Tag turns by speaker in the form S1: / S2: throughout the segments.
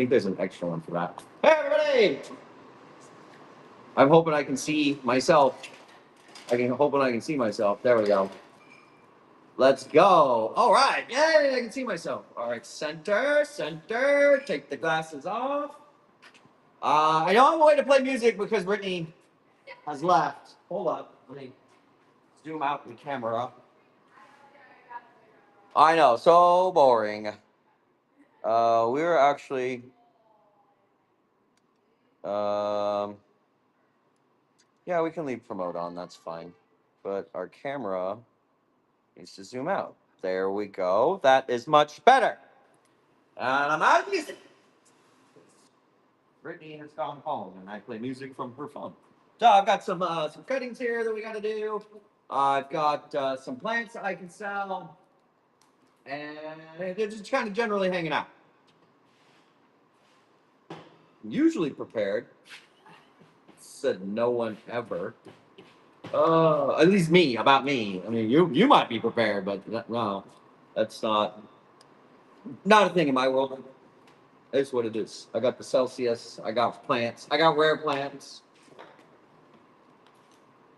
S1: think there's an extra one for that. Hey, everybody! I'm hoping I can see myself. Hoping I can see myself. There we go. Let's go. All right. Yay, I can see myself. All right, center. Take the glasses off. I don't have a way to play music because Brittany has left. Hold up. Let me zoom out the camera. I know, so boring. We were actually... yeah, we can leave promote on. That's fine. But our camera needs to zoom out. There we go. That is much better. And I'm out of music. Brittany has gone home, and I play music from her phone. So I've got some cuttings here that we got to do. I've got some plants I can sell, and they're just kind of generally hanging out. I'm usually prepared. Said no one ever. At least me, about me. I mean, you might be prepared, but no, that's not a thing in my world. It's what it is. I got the Celsius. I got plants. I got rare plants.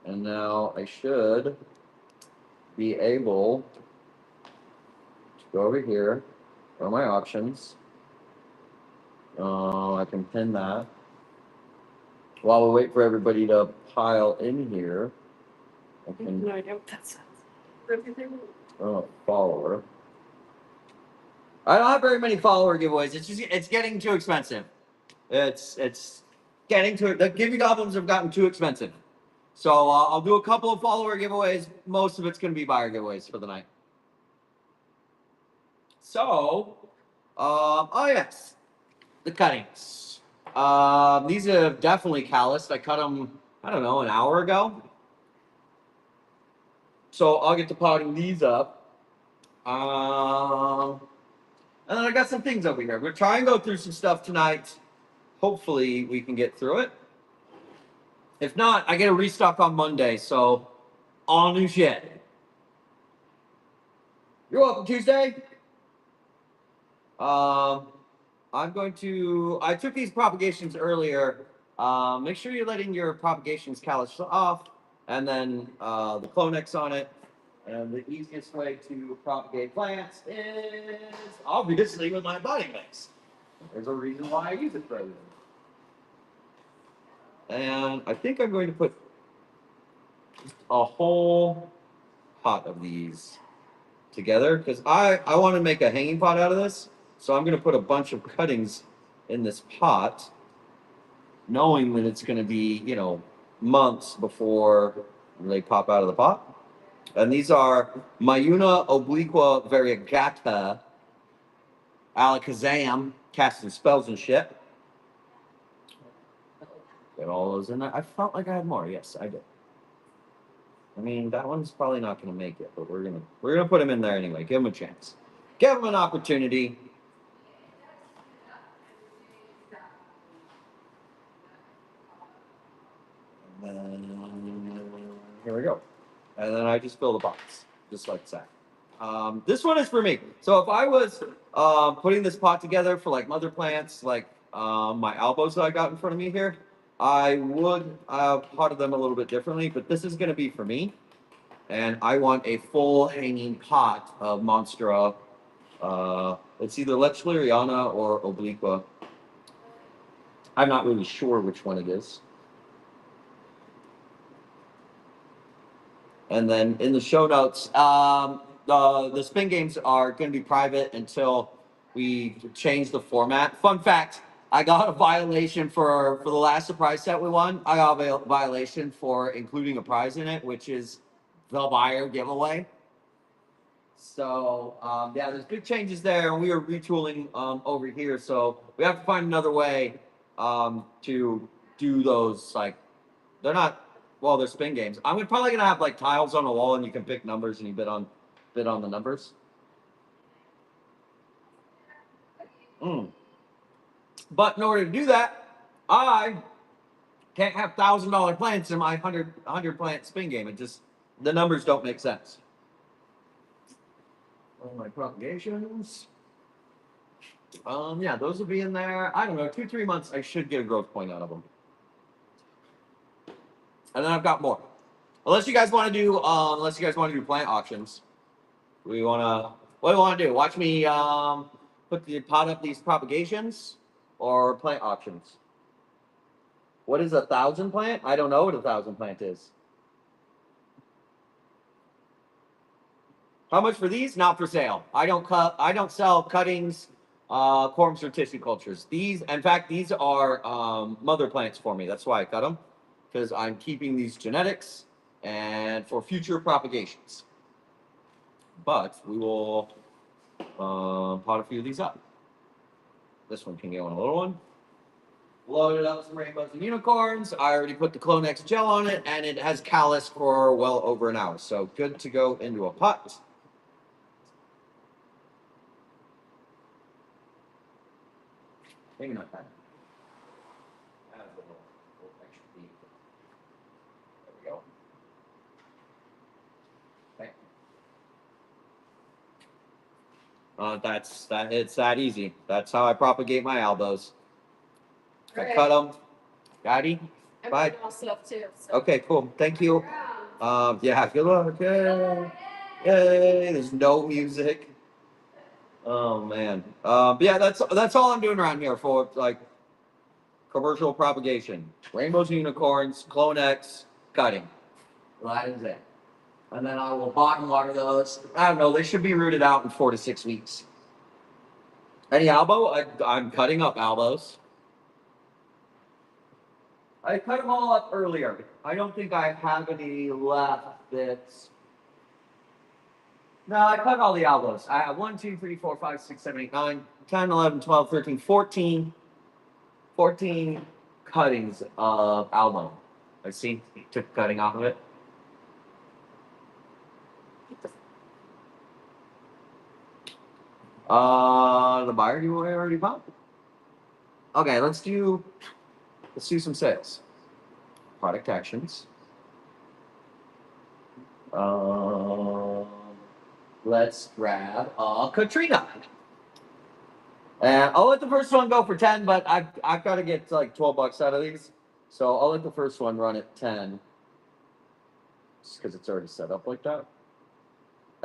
S1: And now I should be able to go over here. Go to my options. I can pin that. While we wait for everybody to pile in here.
S2: I have no idea what that says.
S1: Follower. I don't have very many follower giveaways. It's getting too expensive. It's getting too. The Gibby Goblins have gotten too expensive. So I'll do a couple of follower giveaways. Most of it's going to be buyer giveaways for the night. So, oh yes, the cuttings. These have definitely calloused. I cut them, I don't know, an hour ago. So I'll get to potting these up. And then I got some things over here. We're trying to go through some stuff tonight. Hopefully we can get through it. If not, I get a restock on Monday, so all new shit. You're welcome, Tuesday. I'm going to... I took these propagations earlier. Make sure you're letting your propagations callus off, and then the Clonex on it. And the easiest way to propagate plants is obviously with my body mix. There's a reason why I use it for everything. And I think I'm going to put a whole pot of these together because I want to make a hanging pot out of this. So I'm going to put a bunch of cuttings in this pot, knowing that it's going to be, you know, months before they pop out of the pot. And these are Mayuna obliqua variegata, alakazam, casting spells and shit. Get all those in there. I felt like I had more. Yes, I did. I mean, that one's probably not going to make it, but we're gonna put him in there anyway. Give him a chance. Give him an opportunity. And then, here we go. And then I just fill the box, just like that. This one is for me. So if I was putting this pot together for like mother plants, like my albos that I got in front of me here, I would have potted them a little bit differently, but this is going to be for me. And I want a full hanging pot of Monstera. It's either Lechleriana or Obliqua. I'm not really sure which one it is. And then in the show notes, the spin games are going to be private until we change the format. Fun fact, I got a violation for the last surprise set we won. I got a violation for including a prize in it, which is the buyer giveaway. So, yeah, there's big changes there, and we are retooling over here. So we have to find another way to do those. Like, they're not... Well, they're spin games. I'm probably gonna have like tiles on the wall, and you can pick numbers, and you bid on the numbers. But in order to do that, I can't have $1,000 plants in my 100 plant spin game. It just, the numbers don't make sense. All my propagations. Yeah, those will be in there. I don't know, 2-3 months. I should get a growth point out of them. And then I've got more. Unless you guys want to do plant auctions. What do you want to do? Watch me put the pot up these propagations or plant auctions. What is 1,000 plant? I don't know what 1,000 plant is. How much for these? Not for sale. I don't sell cuttings, corms, or tissue cultures. In fact, these are mother plants for me. That's why I cut them, because I'm keeping these genetics and for future propagations. But we will pot a few of these up. This one can go in a little one. Loaded up some rainbows and unicorns. I already put the Clonex gel on it, and it has callus for well over an hour. So good to go into a pot. Maybe not that. Add a little extra bead. There we go. Okay. It's that easy. That's how I propagate my albos. I cut them. Daddy. Bye.
S2: All stuff too. So.
S1: Okay, cool. Thank you. Yeah, good luck. Yay. Yay. There's no music. Oh man. Yeah, that's all I'm doing around here for like commercial propagation. Rainbows, unicorns, Clonex, cutting. That is it. And then I will bottom water those. I don't know, they should be rooted out in 4 to 6 weeks. Any albo? I'm cutting up albos. I cut them all up earlier. I don't think I have any left that's... No, I cut all the albos. I have 1, 2, 3, 4, 5, 6, 7, 8, 9, 10, 11, 12, 13, 14 cuttings of albo. I see, took cutting off of it. The buyer you already bought? Okay, let's do some sales. Product actions. Let's grab Katrina. And I'll let the first one go for 10, but I've got to get like $12 out of these. So I'll let the first one run at 10. Just because it's already set up like that.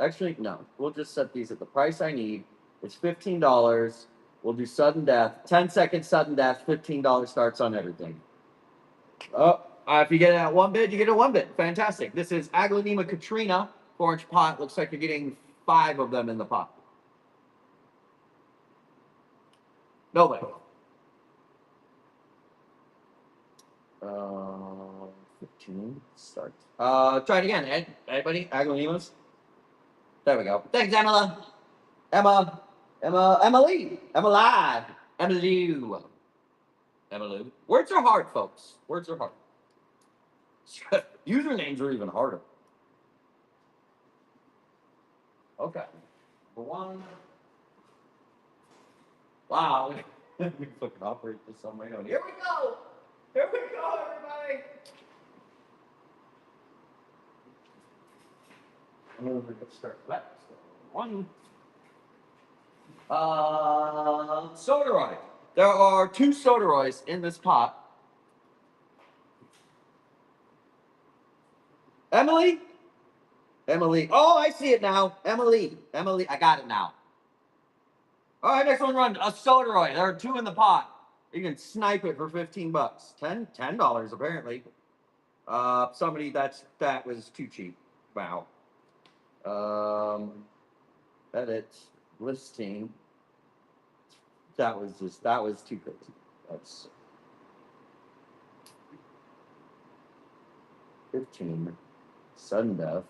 S1: Actually, no. We'll just set these at the price I need. It's $15. We'll do sudden death. 10-second sudden death. $15 starts on everything. Oh, if you get it at 1 bid, you get a 1 bid. Fantastic. This is Aglaonema Katrina, 4-inch pot. Looks like you're getting 5 of them in the pot. Nobody. 15. Start. Try it again. Anybody? Aglaonemas? There we go. Thanks, Emily. Emily. Words are hard, folks. Words are hard. Usernames are even harder. Okay. For one. Wow. We fucking operate this some way on. Here we go. Here we go, everybody. We're going to start that. One. Soderoid. There are 2 Soderoids in this pot. Emily? Oh, I see it now. Emily, I got it now. All right, next one run. A Soderoid. There are 2 in the pot. You can snipe it for $15. $10 apparently. Somebody that was too cheap. Wow. Edit listing. That was too crazy. That's 15. Sudden death.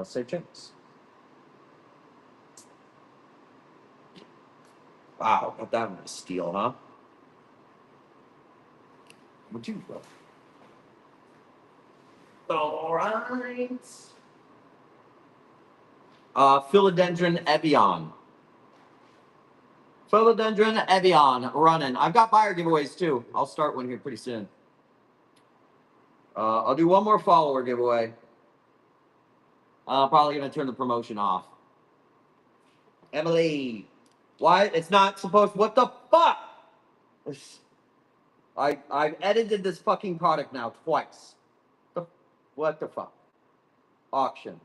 S1: Save changes. Wow, got that one to steal, huh? Would you go? All right. Philodendron Evian. Philodendron Evian running. I've got buyer giveaways too. I'll start one here pretty soon. I'll do one more follower giveaway. I'm probably gonna turn the promotion off. Emily, why? It's not supposed. What the fuck? I've edited this fucking product now twice. What the fuck? Auction.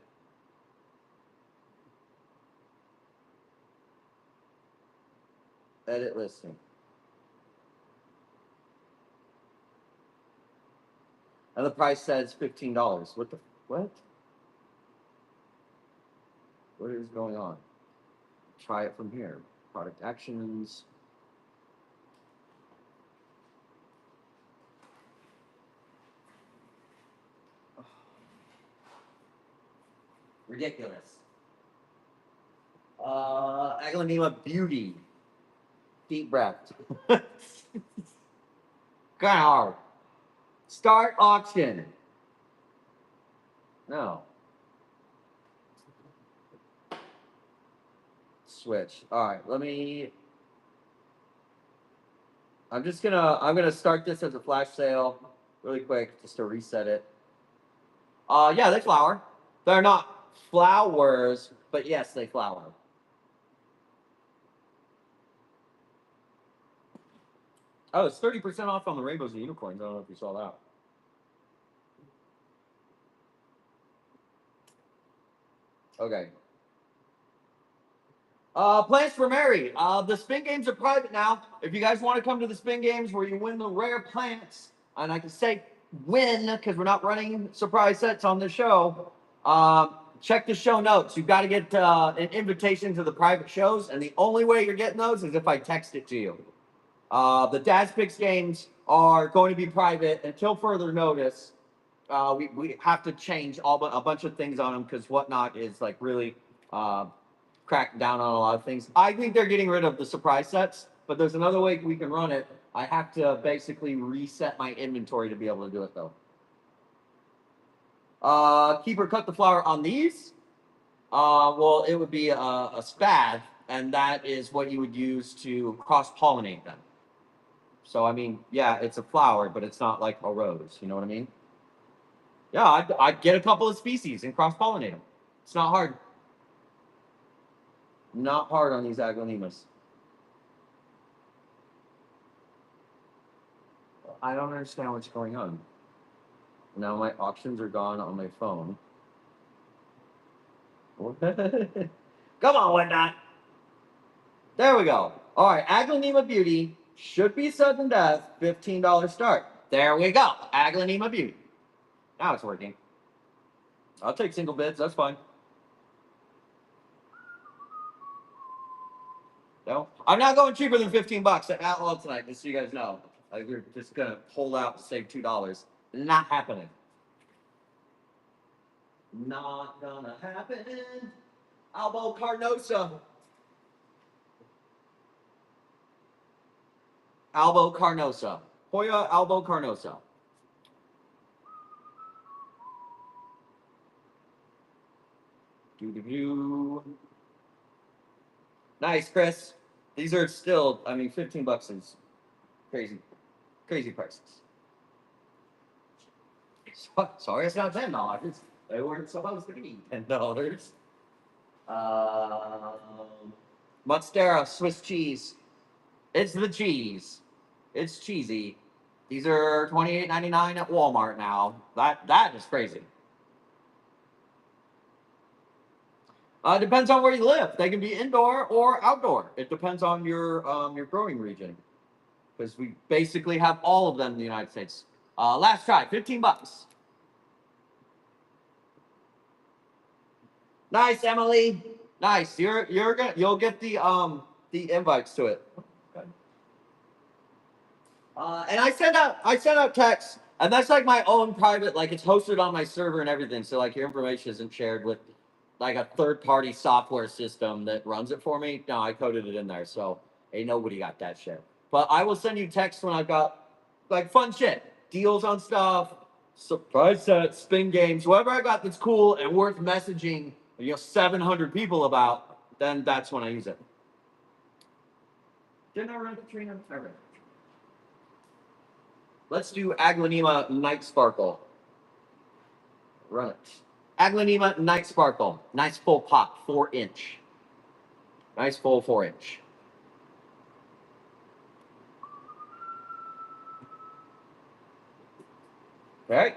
S1: Edit listing. And the price says $15. What the what? What is going on? Try it from here. Product actions. Ridiculous. Aglaonema Beauty. Deep breath. Kind of hard. Start auction. No. Switch. All right, let me. I'm gonna start this as a flash sale really quick just to reset it. Yeah, they flower. They're not flowers, but yes, they flower. Oh, it's 30% off on the rainbows and unicorns. I don't know if you saw that. Okay. Plans for Mary. The spin games are private now. If you guys want to come to the spin games where you win the rare plants, and I can say win because we're not running surprise sets on the show. Check the show notes. You've got to get an invitation to the private shows, and the only way you're getting those is if I text it to you. The Dad's Picks games are going to be private until further notice. We have to change a bunch of things on them because Whatnot is like really cracking down on a lot of things. I think they're getting rid of the surprise sets, but there's another way we can run it. I have to basically reset my inventory to be able to do it though. Keep or cut the flower on these. Well, it would be a spad, and that is what you would use to cross-pollinate them. So, I mean, yeah, it's a flower, but it's not like a rose. You know what I mean? Yeah, I'd get a couple of species and cross-pollinate them. It's not hard. Not hard on these aglaonemas. I don't understand what's going on. Now my options are gone on my phone. Come on, Whatnot. There we go. All right, Aglaonema Beauty should be sudden death, $15 start. There we go, Aglaonema Beauty. Now it's working. I'll take single bids, that's fine. No, I'm not going cheaper than $15 at Outlaw tonight, just so you guys know. Like, we're just gonna hold out to save $2. Not happening. Not gonna happen. Albo Carnosa. Albo Carnosa. Hoya Albo Carnosa. Do. Nice, Chris. These are still, I mean, $15 is crazy, crazy prices. Sorry, it's not $10. They weren't supposed to be $10. Monstera Swiss cheese. It's the cheese. It's cheesy. These are $28.99 at Walmart now. That is crazy. Depends on where you live. They can be indoor or outdoor. It depends on your growing region, because we basically have all of them in the United States. Last try, $15. Nice, Emily. Nice. You'll get the invites to it. Okay. And I send out texts, and that's like my own private, like it's hosted on my server and everything. So like your information isn't shared with like a third-party software system that runs it for me. No, I coded it in there, so ain't nobody got that shit. But I will send you texts when I've got like fun shit, deals on stuff, surprise sets, spin games, whatever I got that's cool and worth messaging 700 people about. Then that's when I use it. Didn't I run Katrina? I read. Let's do Aglaonema Night Sparkle. Run it. Aglaonema Night Sparkle. Nice full pot, 4-inch. Nice full 4-inch. Okay.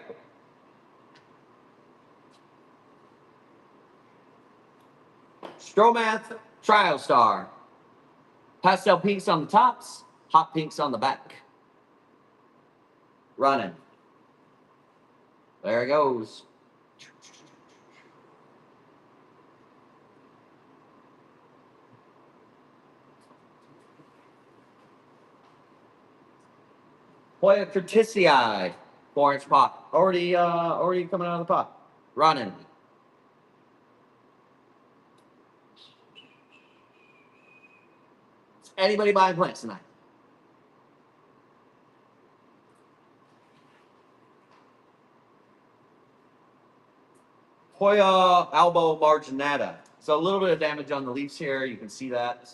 S1: Stromath Trial Star. Pastel pinks on the tops, hot pinks on the back. Running. There it goes. Hoya Curtisii, 4-inch pot. Already coming out of the pot. Running. Is anybody buying plants tonight? Hoya Albo Marginata. So a little bit of damage on the leaves here. You can see that.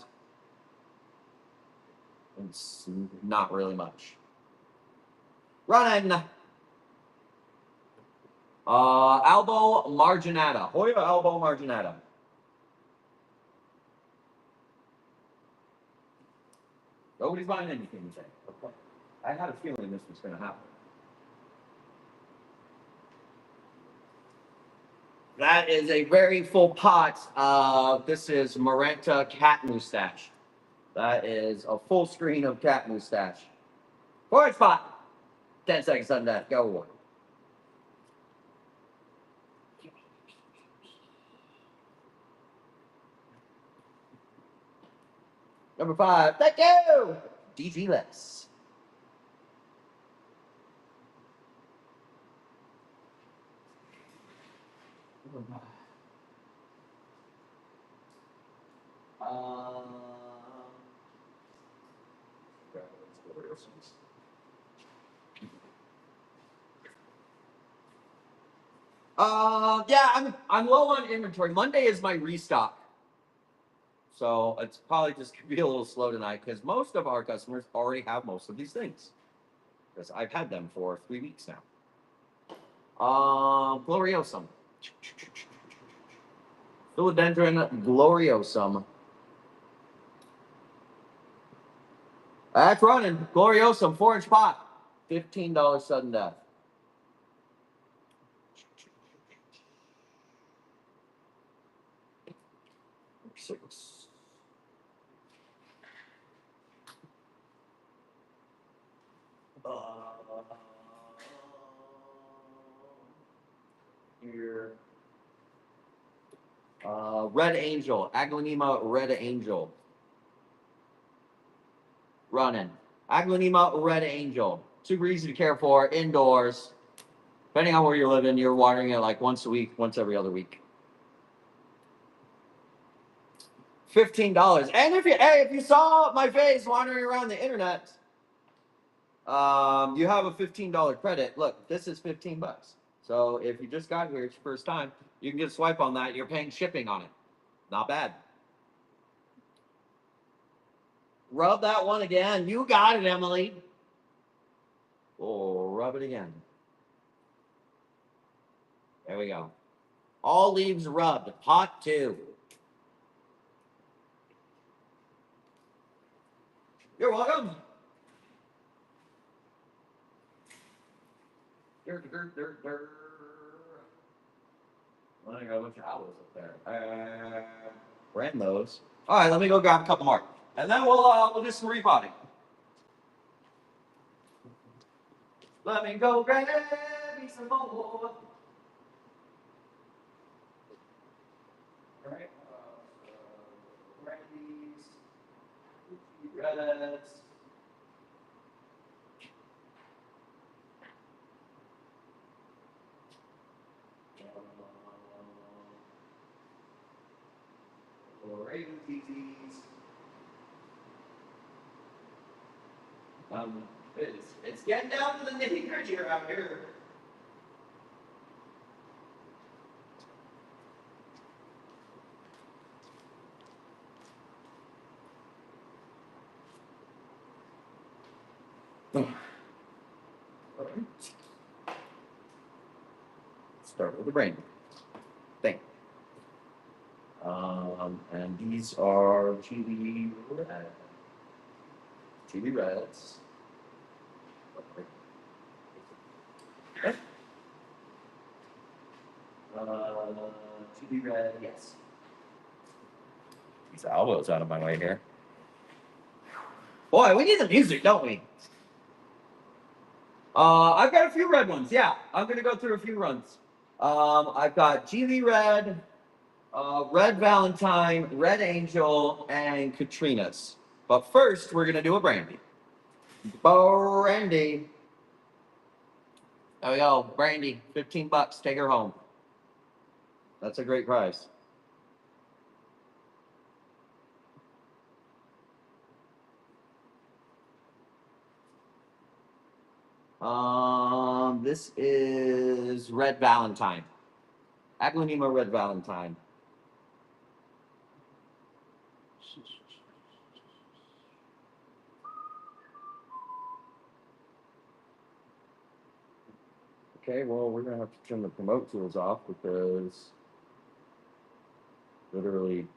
S1: It's not really much. Running. Albo Marginata. Hoya Albo Marginata. Nobody's buying anything today. Okay. I had a feeling this was going to happen. That is a very full pot. This is Maranta Cat Moustache. That is a full screen of Cat Moustache. 4-inch pot. 10 seconds on that. Go. Number 5. Thank you. DG Less. Yeah, I'm low on inventory. Monday is my restock. So it's probably just gonna be a little slow tonight because most of our customers already have most of these things. Because I've had them for 3 weeks now. Gloriosum. Philodendron Gloriosum. That's running. Gloriosum, 4-inch pot. $15 sudden death. Number 6. Here. Red Angel. Aglaonema Red Angel. Running. Aglaonema Red Angel. Super easy to care for, indoors. Depending on where you're living, you're watering it like once a week, once every other week. $15. And if you saw my face wandering around the internet, you have a $15 credit. Look, this is 15 bucks. So if you just got here, it's your first time, you can get a swipe on that. You're paying shipping on it. Not bad. Rub that one again. You got it, Emily. Oh, rub it again. There we go. All leaves rubbed. Pot 2. You're welcome. Well, I got a bunch of owls up there. Ran those. All right, let me go grab a couple more, and then we'll do some repotting. Let me go grab me some more. All right. Randy's. Reds. Raven TTs. It's getting down to the nitty gritty around here. Start with the brain. these are chili red. Chili reds. Okay. Chili red, yes. These elbows out of my way here. Boy, we need the music, don't we? I've got a few red ones. Yeah, I'm gonna go through a few runs. I've got Geely Red, Red Valentine, Red Angel, and Katrina's. But first, we're gonna do a brandy. Brandy. There we go, brandy. $15. Take her home. That's a great price. This is Red Valentine. Aglanema Red Valentine. Okay, well, we're gonna have to turn the promote tools off because literally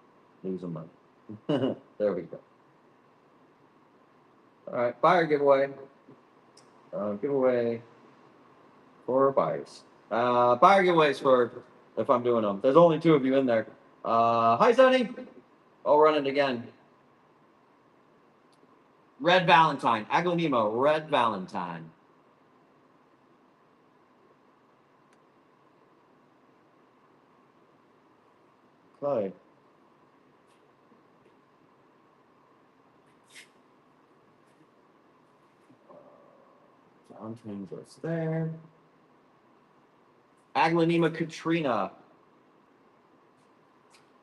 S1: losing money. There we go. All right, buyer giveaway. Giveaway for buyers. Buyer giveaways for if I'm doing them. There's only 2 of you in there. Hi, Sonny. I'll run it again. Red Valentine. Aglanema Red Valentine. Okay. John Chambers there. Aglanema Katrina.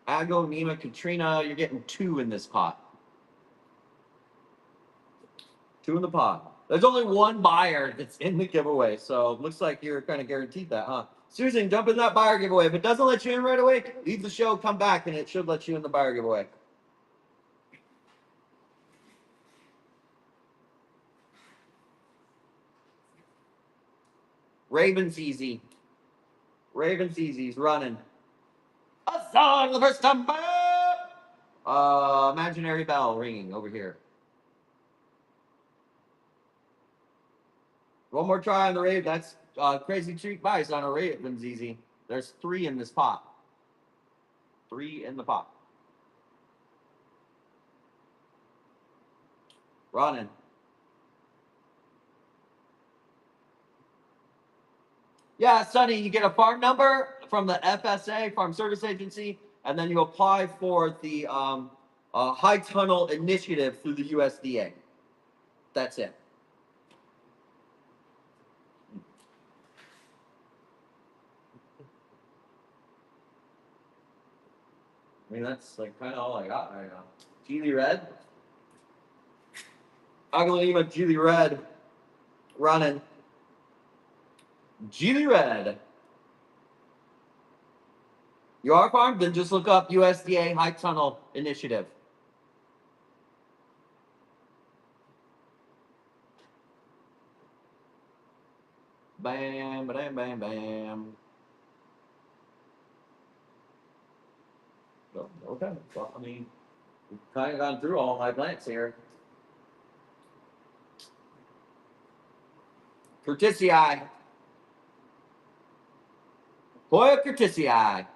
S1: Aglanema Katrina, you're getting 2 in this pot. 2 in the pot. There's only 1 buyer that's in the giveaway, so looks like you're kind of guaranteed that, huh? Susan, jump in that buyer giveaway. If it doesn't let you in right away, leave the show, come back, and it should let you in the buyer giveaway. Raven's easy. Raven's easy's running. A song the first time. Imaginary bell ringing over here. One more try on the Raven. That's Crazy Treat Vice on a Raven's easy. There's 3 in this pot. 3 in the pot. Running. Yeah, Sonny, you get a farm number from the FSA, Farm Service Agency, and then you apply for the High Tunnel Initiative through the USDA. That's it. I mean, that's like kind of all I got right now. Geely Red. Aglanema Geely Red. Running. Geely Red. You are farmed? Then just look up USDA High Tunnel Initiative. Bam, bam, bam, bam. Oh, okay. Well, I mean, we've kind of gone through all my plants here. Curtisii. Hoya Curtisii.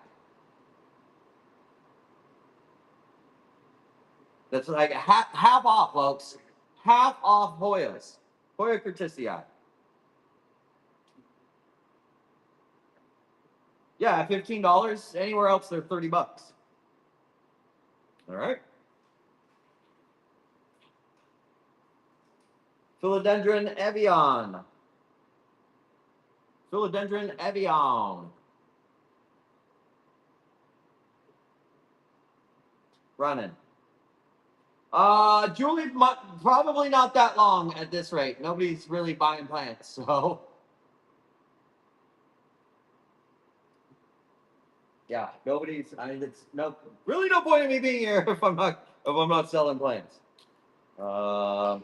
S1: That's like half off, folks. Half off Hoyas. Hoya Curtisii. Yeah, $15. Anywhere else, they're $30. All right. Philodendron Evian. Philodendron Evian. Running. Julie, probably not that long at this rate. Nobody's really buying plants, so. Yeah, nobody's. I mean, it's really no point in me being here if I'm not selling plants. All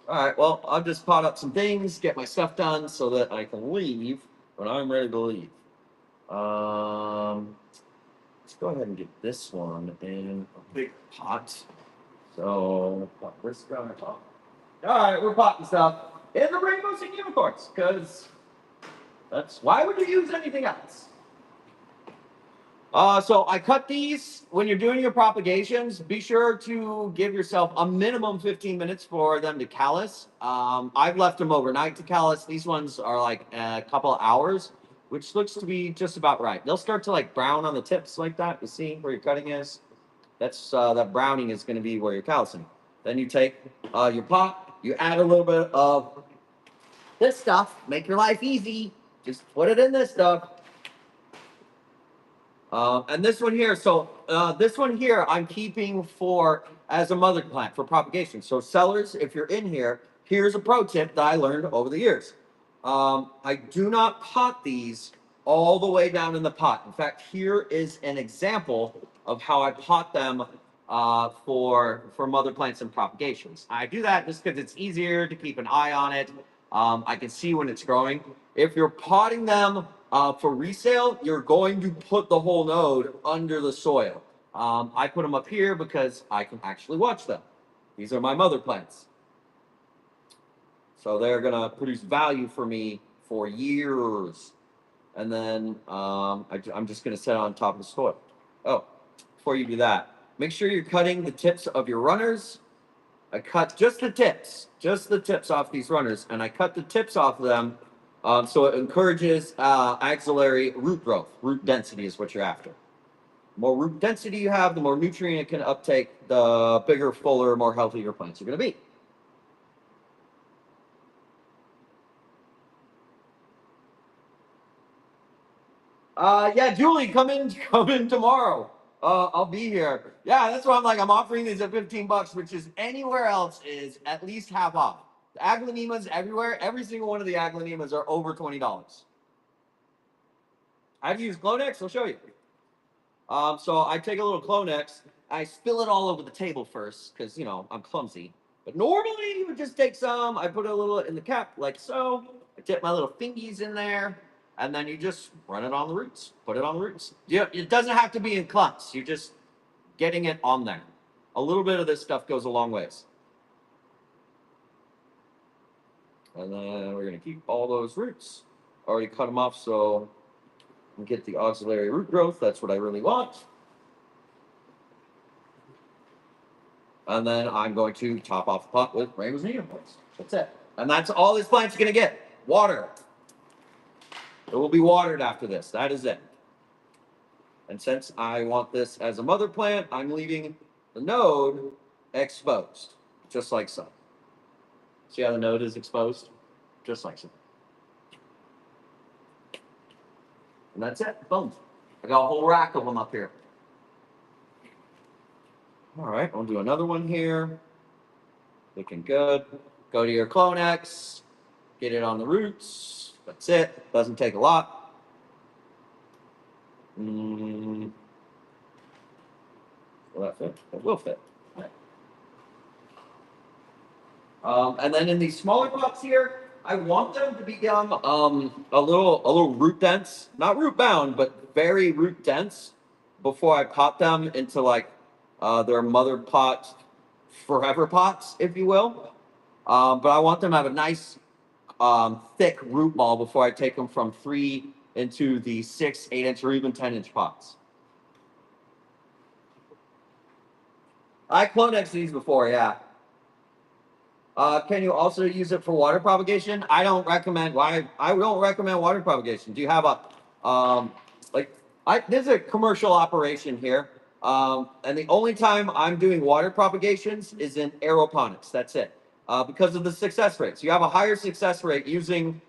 S1: right. Well, I've just caught up some things, get my stuff done, so that I can leave when I'm ready to leave. let's go ahead and get this one in a big pot. So we're going to talk. All right, we're potting stuff in the rainbows and unicorns because that's why would you use anything else? So I cut these when you're doing your propagations. Be sure to give yourself a minimum 15 minutes for them to callus. I've left them overnight to callus. These ones are like a couple of hours, which looks to be just about right. They'll start to like brown on the tips like that. You see where your cutting is? That's that browning is going to be where you're callusing. Then you take your pot, you add a little bit of this stuff, make your life easy. Just put it in this stuff. And this one here, so this one here I'm keeping for as a mother plant for propagation. So sellers, if you're in here, here's a pro tip that I learned over the years. I do not pot these all the way down in the pot. In fact, here is an example of how I pot them for mother plants and propagations. I do that just because it's easier to keep an eye on it. I can see when it's growing. If you're potting them for resale, you're going to put the whole node under the soil. I put them up here because I can actually watch them. These are my mother plants. So they're going to produce value for me for years. And then I'm just going to set it on top of the soil. Oh, before you do that, make sure you're cutting the tips of your runners. I cut just the tips off these runners, and I cut the tips off of them so it encourages axillary root growth. Root density is what you're after. The more root density you have, the more nutrient it can uptake, the bigger, fuller, more healthy your plants are going to be. Yeah, Julie, come in tomorrow. I'll be here. Yeah, that's why I'm offering these at $15, which is anywhere else is at least half off. The aglaonemas everywhere, every single one of the aglaonemas are over $20. I've used Clonex, I'll show you. So I take a little Clonex, I spill it all over the table first, because I'm clumsy. But normally you would just take some, I put a little in the cap like so, I dip my little fingies in there, and then you just run it on the roots. Put it on the roots. Yeah, it doesn't have to be in clumps. You're just getting it on there. A little bit of this stuff goes a long ways. And then we're going to keep all those roots. Already cut them off so we get the auxiliary root growth. That's what I really want. And then I'm going to top off the pot with rainbows and unicorns. That's it. And that's all this plant's going to get. Water. It will be watered after this. That is it. And since I want this as a mother plant, I'm leaving the node exposed, just like so. See how the node is exposed? Just like so. And that's it. Boom. I got a whole rack of them up here. All right, I'll do another one here. Looking good. Go to your Clonex. Get it on the roots. That's it. Doesn't take a lot. Will that fit? It will fit. And then in these smaller pots here, I want them to become a little root dense, not root bound, but very root dense before I pot them into like their mother pot, forever pots, if you will. But I want them to have a nice thick root ball before I take them from 3 into the 6, 8-inch, or even 10-inch pots. I Clonex these before, yeah. Can you also use it for water propagation? I don't recommend. I don't recommend water propagation. Do you have a this is a commercial operation here, and the only time I'm doing water propagations is in aeroponics. That's it, because of the success rates. You have a higher success rate using.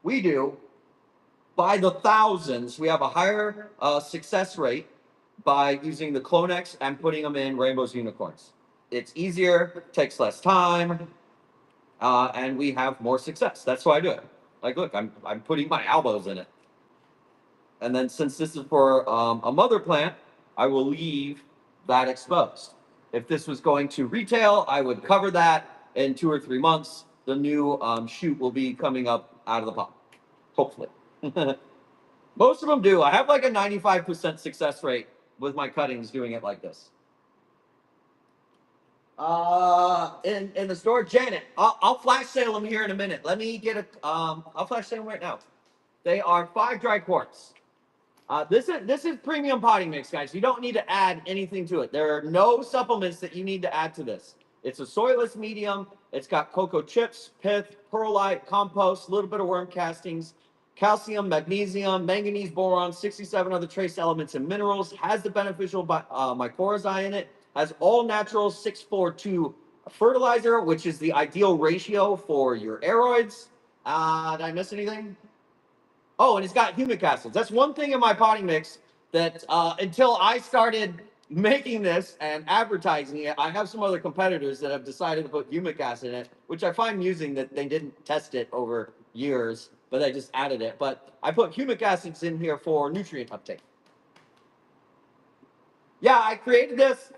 S1: We do by the thousands. We have a higher success rate by using the Clonex and putting them in rainbows unicorns. It's easier, takes less time, and we have more success. That's why I do it. Like, look, I'm putting my elbows in it. And then since this is for a mother plant, I will leave that exposed. If this was going to retail, I would cover that in 2 or 3 months. The new shoot will be coming up out of the pot, hopefully. Most of them do. I have like a 95% success rate with my cuttings doing it like this. In the store, Janet, I'll flash sale them here in a minute. Let me get a I'll flash sale them right now. They are 5 dry quarts. This is premium potting mix, guys. You don't need to add anything to it. There are no supplements that you need to add to this. It's a soilless medium. It's got cocoa chips, pith, perlite, compost, a little bit of worm castings, calcium, magnesium, manganese, boron, 67 other trace elements and minerals. Has the beneficial mycorrhizae in it. Has all natural 642 fertilizer, which is the ideal ratio for your aeroids. Did I miss anything? Oh, and it's got humic acids. That's one thing in my potting mix that until I started making this and advertising it, I have some other competitors that have decided to put humic acid in it, which I find amusing that they didn't test it over years, but they just added it. But I put humic acids in here for nutrient uptake. Yeah, I created this.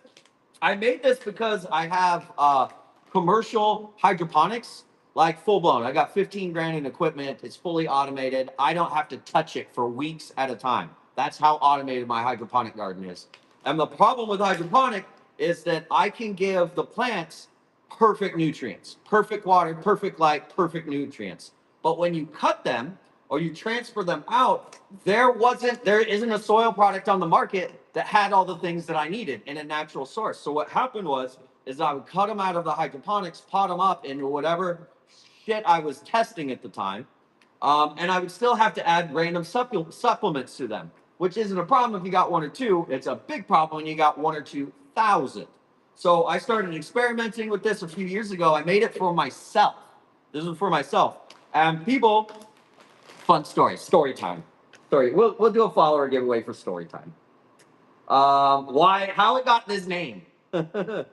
S1: I made this because I have commercial hydroponics, like full blown. I got 15 grand in equipment. It's fully automated. I don't have to touch it for weeks at a time. That's how automated my hydroponic garden is. And the problem with hydroponic is that I can give the plants perfect nutrients, perfect water, perfect light, perfect nutrients. But when you cut them or you transfer them out, there isn't a soil product on the market that had all the things that I needed in a natural source. So what happened is I would cut them out of the hydroponics, pot them up into whatever shit I was testing at the time. And I would still have to add random supplements to them, which isn't a problem if you got 1 or 2. It's a big problem when you got 1 or 2,000. So I started experimenting with this a few years ago. I made it for myself. This was for myself. And people, fun story time. We'll do a follower giveaway for story time. How it got this name. Let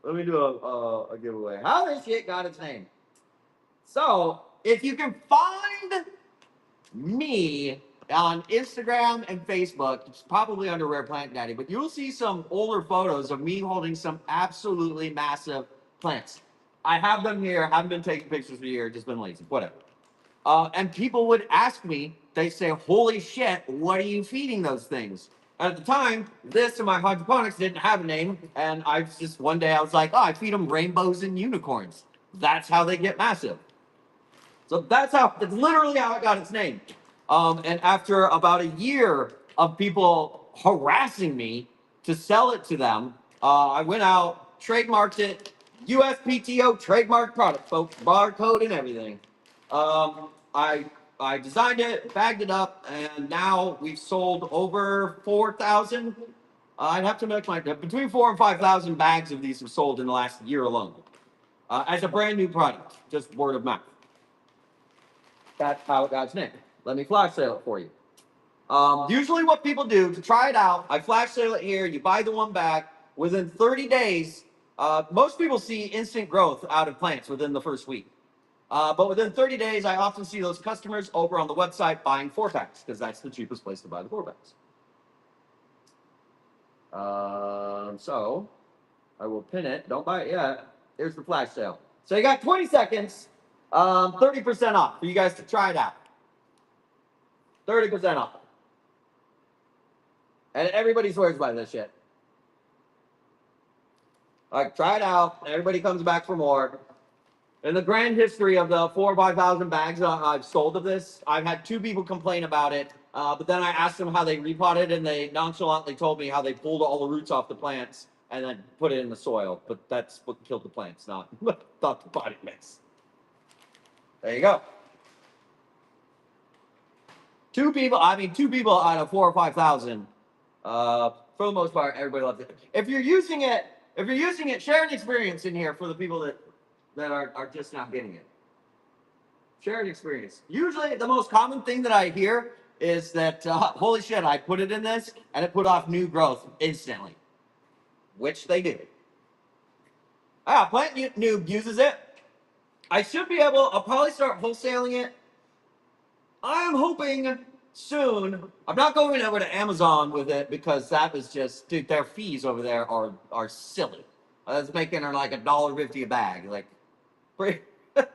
S1: me do a giveaway. How this shit got its name. So, if you can find me on Instagram and Facebook, it's probably under Rare Plant Daddy, but you'll see some older photos of me holding some absolutely massive plants. I have them here, haven't been taking pictures for a year, just been lazy, whatever. And people would ask me, they say, holy shit, what are you feeding those things? At the time, this and my hydroponics didn't have a name, and one day I was like, I feed them rainbows and unicorns. That's how they get massive. So that's literally how it got its name. And after about a year of people harassing me to sell it to them, I went out, trademarked it, USPTO trademark product, folks, barcode and everything. I designed it, bagged it up, and now we've sold over 4,000. I'd have to make between 4,000 and 5,000 bags of these have sold in the last year alone. As a brand new product, just word of mouth. That's how it got its name. Let me flash sale it for you. Usually what people do to try it out, I flash sale it here, you buy the one bag, within 30 days, most people see instant growth out of plants within the first week. But within 30 days, I often see those customers over on the website buying 4-packs because that's the cheapest place to buy the 4-packs. So I will pin it. Don't buy it yet. Here's the flash sale. So you got 20 seconds, 30% off for you guys to try it out. 30% off. And everybody swears by this shit. All right, try it out. Everybody comes back for more. In the grand history of the 4,000 or 5,000 bags I've sold of this, I've had 2 people complain about it. But then I asked them how they repotted, and they nonchalantly told me how they pulled all the roots off the plants and then put it in the soil. But that's what killed the plants, not the potting mix. There you go. 2 people out of 4,000 or 5,000. For the most part, everybody loves it. If you're using it, share an experience in here for the people that are just not getting it. Share an experience. Usually, the most common thing that I hear is that, holy shit, I put it in this, and it put off new growth instantly. Which they do. Plant Noob uses it. I'll probably start wholesaling it. I am hoping soon. I'm not going over to Amazon with it because that was just, dude, their fees over there are silly. That's making her like $1.50 a bag. Like, if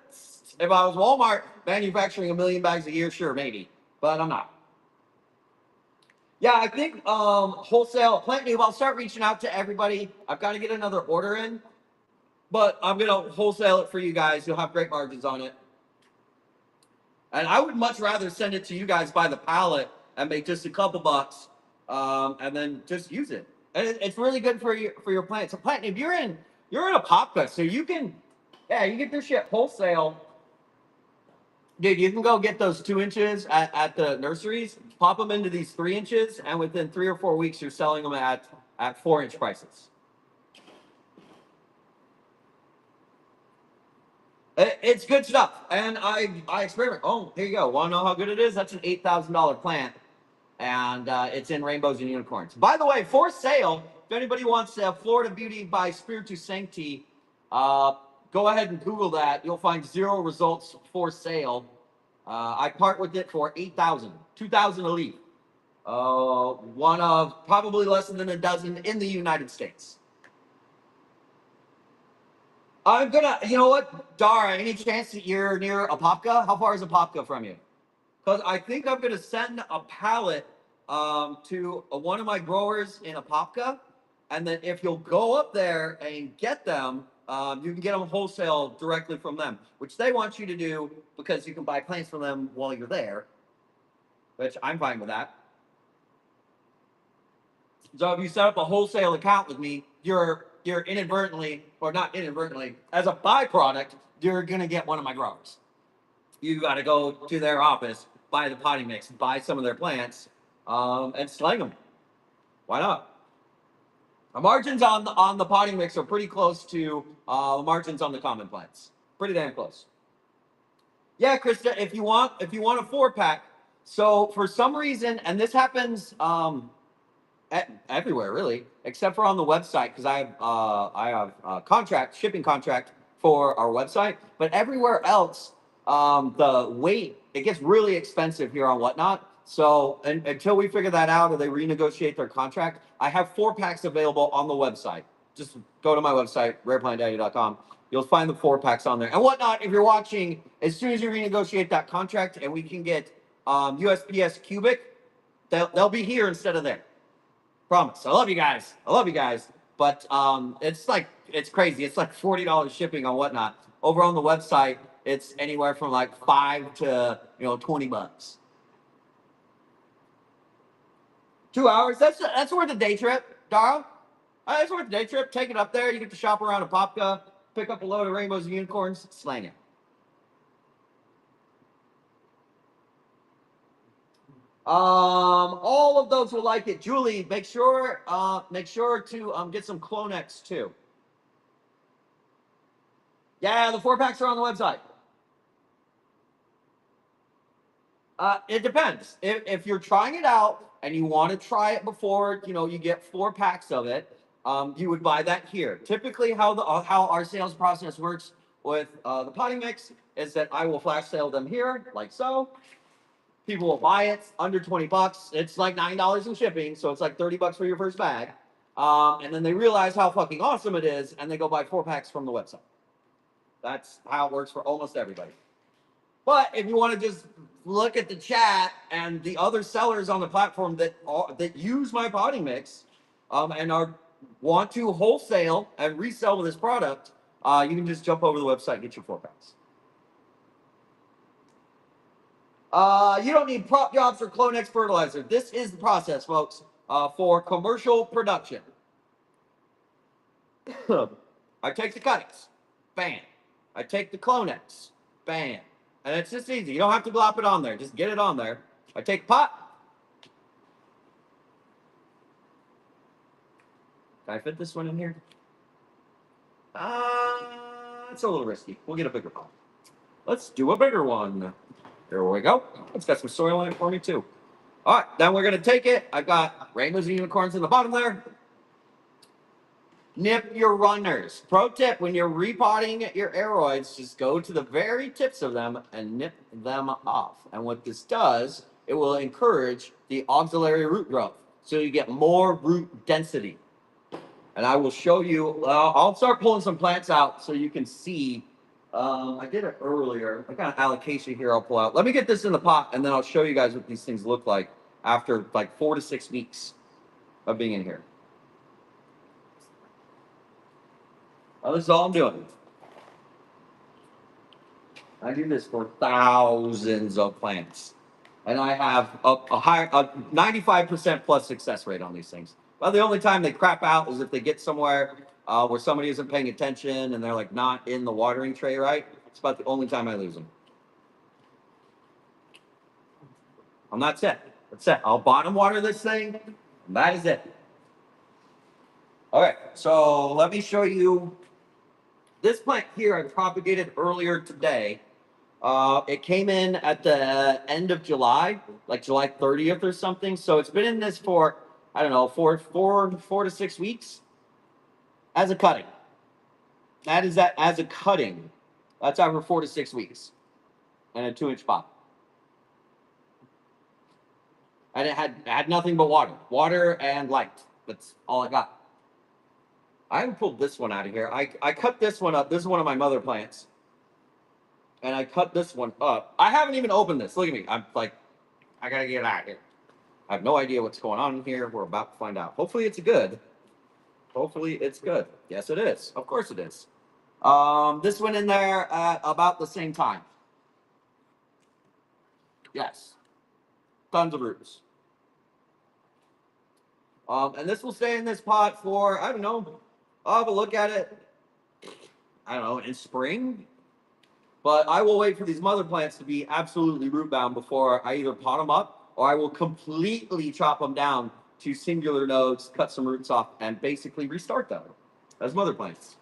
S1: I was Walmart manufacturing 1 million bags a year, sure, maybe, but I'm not. Yeah, I think wholesale plant noob. I'll start reaching out to everybody. I've got to get another order in, but I'm gonna wholesale it for you guys. You'll have great margins on it. And I would much rather send it to you guys by the pallet and make just a couple bucks, and then just use it. And it's really good for your plant. So plant, if you're in a popka, so you can, yeah, you get this shit wholesale. Dude, you can go get those 2 inches at the nurseries, pop them into these 3 inches, and within 3 or 4 weeks, you're selling them at 4 inch prices. It's good stuff, and I experiment. Oh, here you go. Want to know how good it is? That's an $8,000 plant, and it's in rainbows and unicorns. By the way, for sale, if anybody wants Florida Beauty by Spiritu Sancti, go ahead and Google that. You'll find 0 results for sale. I part with it for 8,000, 2,000 a leaf. One of probably less than a dozen in the United States. I'm gonna, you know what, Dara? Any chance that you're near Apopka? How far is Apopka from you? Because I think I'm gonna send a pallet to one of my growers in Apopka, and then if you'll go up there and get them, you can get them wholesale directly from them, which they want you to do because you can buy plants from them while you're there, which I'm fine with that. So if you set up a wholesale account with me, you're inadvertently, or not inadvertently, as a byproduct, you're gonna get one of my growers. You got to go to their office, buy the potting mix, buy some of their plants, and sling them. Why not? The margins on the potting mix are pretty close to the margins on the common plants. Pretty damn close. Yeah, Krista, if you want a 4-pack. So for some reason, and this happens everywhere really, except for on the website, because I have a shipping contract for our website, but everywhere else, the weight, it gets really expensive here on Whatnot. So until we figure that out or they renegotiate their contract, I have 4-packs available on the website. Just go to my website, rareplantdaddy.com. You'll find the 4-packs on there. And Whatnot, if you're watching, as soon as you renegotiate that contract and we can get USPS cubic, they'll be here instead of there. Promise. I love you guys. But it's crazy. It's like $40 shipping on Whatnot. Over on the website, it's anywhere from like $5 to $20. 2 hours. That's worth a day trip, Dara. That's worth a day trip. Take it up there. You get to shop around Apopka, pick up a load of rainbows and unicorns, slang it. All of those will like it. Julie, make sure to get some Clonex too. Yeah, the 4-packs are on the website. It depends. If you're trying it out and you want to try it before you get 4-packs of it, you would buy that here. Typically, how our sales process works with the potting mix is that I will flash sale them here, like so. People will buy it under $20. It's like $9 in shipping, so it's like $30 for your first bag. And then they realize how fucking awesome it is, and they go buy 4-packs from the website. That's how it works for almost everybody. But if you want to just look at the chat and the other sellers on the platform that use my potting mix, and want to wholesale and resell this product, you can just jump over to the website and get your 4-packs. You don't need prop jobs or Clonex fertilizer. This is the process, folks, for commercial production. I take the cuttings, bam. I take the Clonex, bam. And it's just easy. You don't have to glop it on there. Just get it on there. I take a pot. Can I fit this one in here? It's a little risky. We'll get a bigger pot. Let's do a bigger one. There we go. It's got some soil in it for me too. All right, then we're gonna take it. I've got rainbows and unicorns in the bottom there. Nip your runners. Pro tip, when you're repotting your aeroids, just go to the very tips of them and nip them off. And what this does, it will encourage the auxiliary root growth. So you get more root density. And I will show you, I'll start pulling some plants out so you can see. I did it earlier. I got an allocation here I'll pull out. Let me get this in the pot and then I'll show you guys what these things look like. after like 4 to 6 weeks of being in here. Well, this is all I'm doing. I do this for thousands of plants, and I have a higher, a 95% plus success rate on these things. Well, the only time they crap out is if they get somewhere where somebody isn't paying attention and they're like not in the watering tray right. It's about the only time I lose them. I'm not set. That's it. I'll bottom water this thing, and that is it. Okay, so let me show you this plant here I propagated earlier today. It came in at the end of July, like July 30th or something. So it's been in this for, I don't know, four to 6 weeks as a cutting. That is that as a cutting. That's over 4 to 6 weeks in a 2-inch pot. And it had nothing but water and light. That's all I got. I haven't pulled this one out of here. I cut this one up. This is one of my mother plants. And I cut this one up. I haven't even opened this. Look at me. I'm like, I gotta get out of here. I have no idea what's going on here. We're about to find out. Hopefully it's good. Hopefully it's good. Yes, it is. Of course it is. This went in there at about the same time. Yes. Tons of roots. And this will stay in this pot for, I don't know, I'll have a look at it, I don't know, in spring. But I will wait for these mother plants to be absolutely root bound before I either pot them up or I will completely chop them down to singular nodes, cut some roots off, and basically restart them as mother plants.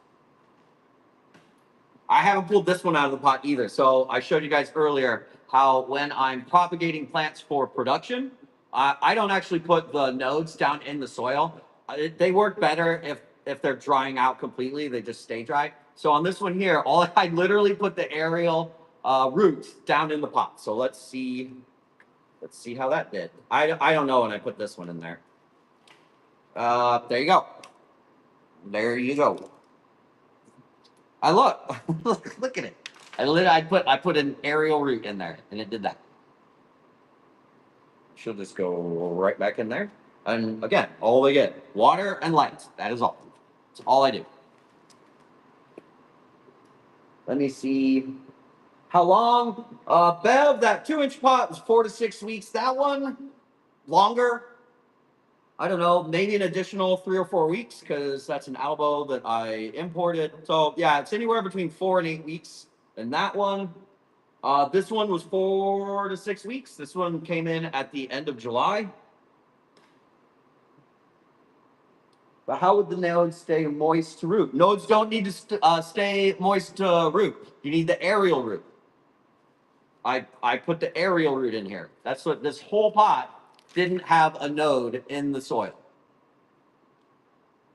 S1: I haven't pulled this one out of the pot either. So I showed you guys earlier how when I'm propagating plants for production, I don't actually put the nodes down in the soil. They work better if they're drying out completely. They just stay dry. So on this one here, I literally put the aerial roots down in the pot. So let's see how that did. I don't know when I put this one in there. There you go. There you go. I look, look at it. I put an aerial root in there, and it did that. She'll just go right back in there. And again, all they get, water and light. That is all. That's all I do. Let me see how long. Bev, that 2-inch pot was 4 to 6 weeks. That one, longer. I don't know, maybe an additional 3 or 4 weeks because that's an elbow that I imported. So yeah, it's anywhere between 4 and 8 weeks. And that one, this one was 4 to 6 weeks. This one came in at the end of July. But how would the nodes stay moist to root? Nodes don't need to stay moist to root. You need the aerial root. I put the aerial root in here. That's what this whole pot didn't have a node in the soil.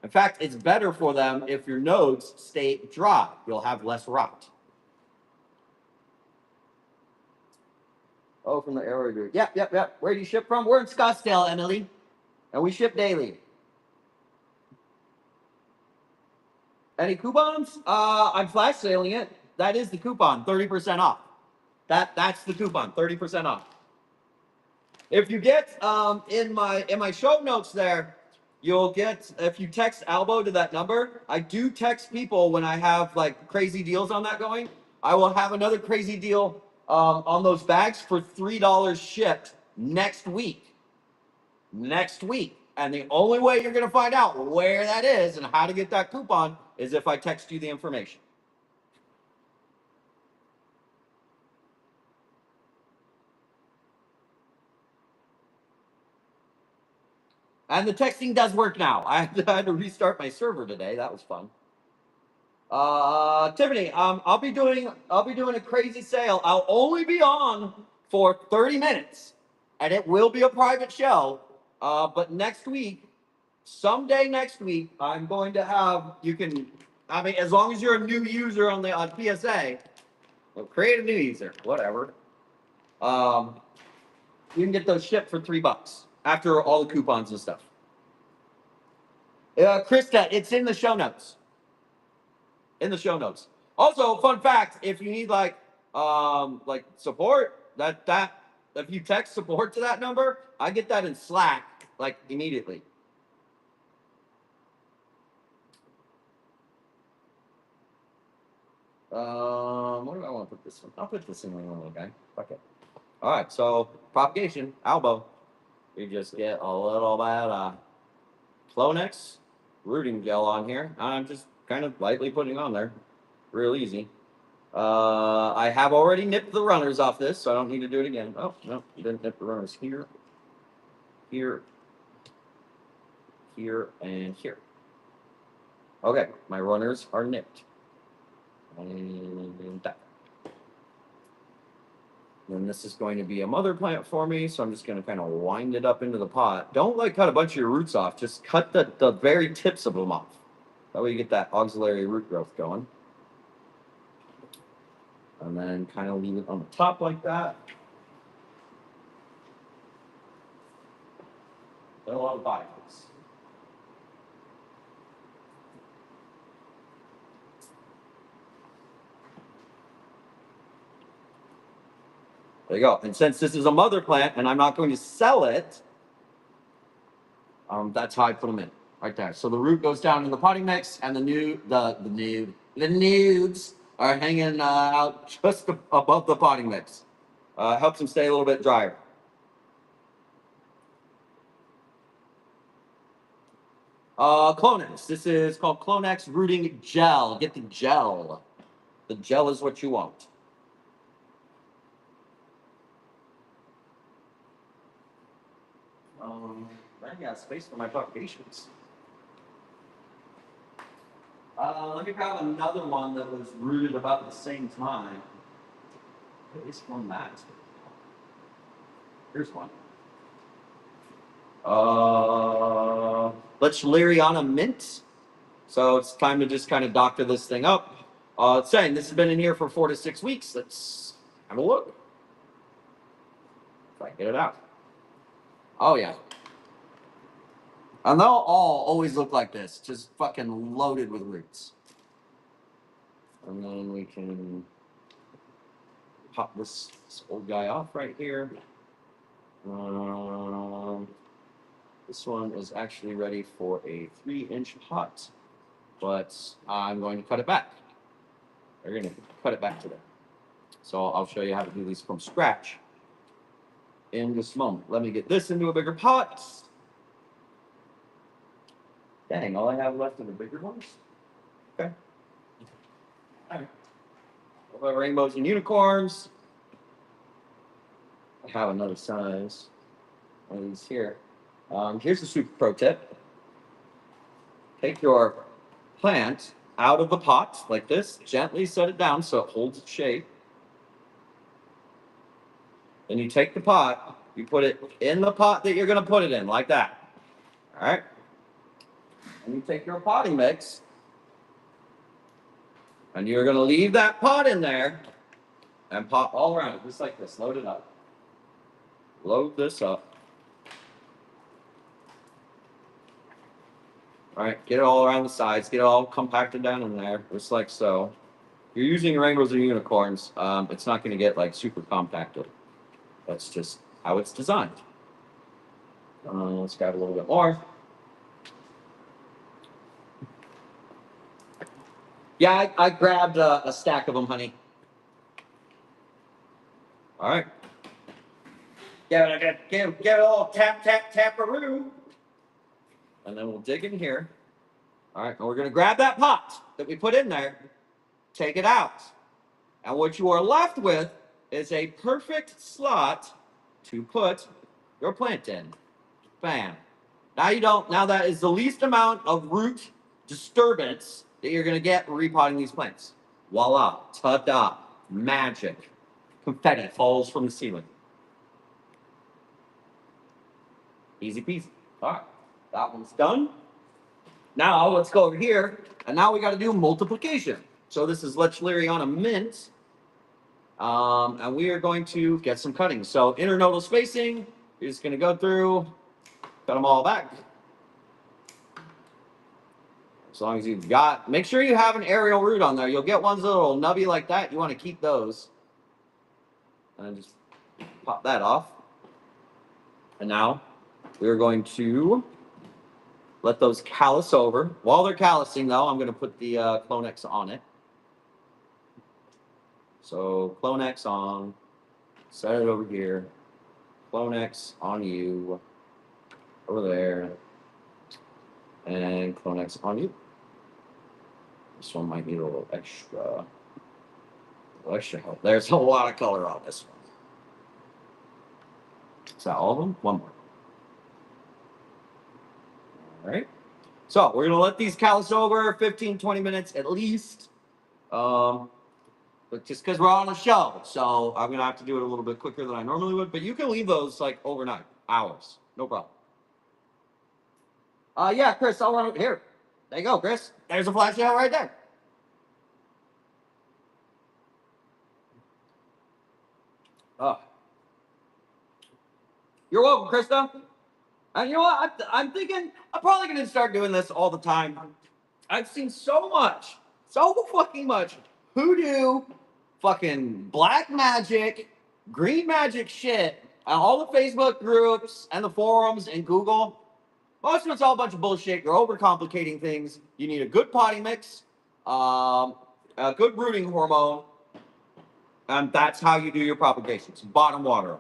S1: In fact, it's better for them if your nodes stay dry. You'll have less rot. Oh, from the aerial root. Yep. Where do you ship from? We're in Scottsdale, Emily. And we ship daily. Any coupons? I'm flash sailing it. That is the coupon, 30% off. That's the coupon, 30% off. If you get in my show notes there, you'll get, if you text Albo to that number, I do text people when I have like crazy deals on that going. I will have another crazy deal on those bags for $3 shipped next week. Next week. And the only way you're going to find out where that is and how to get that coupon is if I text you the information. And the texting does work now. I had to restart my server today. That was fun. Tiffany, I'll be doing a crazy sale. I'll only be on for 30 minutes, and it will be a private show. But next week, someday next week, I'm going to have, as long as you're a new user on PSA, well, create a new user, whatever. You can get those shipped for $3 after all the coupons and stuff. Krista, it's in the show notes. In the show notes. Also, fun fact: if you need like support, that If you text support to that number, I get that in Slack, like, immediately. What do I want to put this one? I'll put this in one, okay? Fuck it. All right, so propagation, elbow. You just get a little bit of Clonex rooting gel on here. I'm just kind of lightly putting on there. Real easy. I have already nipped the runners off this, so I don't need to do it again. Oh, no, didn't nip the runners here, here, here, and here. Okay, my runners are nipped. And that. And this is going to be a mother plant for me, so I'm just going to kind of wind it up into the pot. Don't like cut a bunch of your roots off. Just cut the very tips of them off. That way you get that auxiliary root growth going. And then kind of leave it on the top like that. There are a lot of bodies. There you go. And since this is a mother plant and I'm not going to sell it, that's how I put them in, right there. So the root goes down in the potting mix, and the nudes are hanging out just above the potting mix. Helps them stay a little bit drier. Clonex. This is called Clonex Rooting Gel. Get the gel. The gel is what you want. I got space for my propagations. Let me grab another one that was rooted about the same time. It's from that. Here's one. Lechileriana mint. So it's time to just kind of doctor this thing up. It's saying this has been in here for 4 to 6 weeks. Let's have a look. If I get it out. Oh, yeah. And they'll all always look like this, just fucking loaded with roots. And then we can pop this old guy off right here. This one is actually ready for a 3-inch pot, but I'm going to cut it back. We're going to cut it back today. So I'll show you how to do these from scratch in this moment. Let me get this into a bigger pot. Dang, all I have left are the bigger ones? Okay. All right. What about rainbows and unicorns? I have another size. One of these here. Here's the super pro tip. Take your plant out of the pot like this. Gently set it down so it holds its shape. Then you take the pot, you put it in the pot that you're going to put it in, like that. All right? And you take your potting mix, and you're going to leave that pot in there and pot all around it, just like this. Load it up. Load this up. All right, get it all around the sides, get it all compacted down in there, just like so. If you're using rainbows or unicorns, it's not going to get like super compacted. That's just how it's designed. Let's grab a little bit more. Yeah, I grabbed a stack of them, honey. All right. Give it a little tap-a-roo. And then we'll dig in here. All right, and we're going to grab that pot that we put in there, take it out. And what you are left with is a perfect slot to put your plant in. Bam. Now that is the least amount of root disturbance that you're going to get repotting these plants. Voila. Ta-da. Magic. Confetti falls from the ceiling. Easy peasy. All right. That one's done. Now let's go over here. And now we got to do multiplication. So this is Lechileriana mint. And we are going to get some cuttings. So internodal spacing, you're just going to go through, cut them all back. As long as you've got, make sure you have an aerial root on there. You'll get ones that will nubby like that. You want to keep those. And just Pop that off. And now we're going to let those callus over. While they're callusing, though, I'm going to put the Clonex on it. So Clonex on, set it over here. Clonex on you, over there, and Clonex on you. This one might need a little extra help. There's a lot of color on this one. Is that all of them? One more. All right. So we're going to let these callus over 15, 20 minutes at least. But just because we're on a show, so I'm going to have to do it a little bit quicker than I normally would. But you can leave those like overnight, hours. No problem. Yeah, Chris, I'll run it here. There you go, Chris. There's a flash out right there. You're welcome, Krista. And you know what? I'm thinking I'm probably going to start doing this all the time. I've seen so fucking much hoodoo, fucking black magic, green magic shit, and all the Facebook groups and the forums and Google. Most of it's all a bunch of bullshit. You're overcomplicating things. You need a good potting mix, a good rooting hormone, and that's how you do your propagations. Bottom water.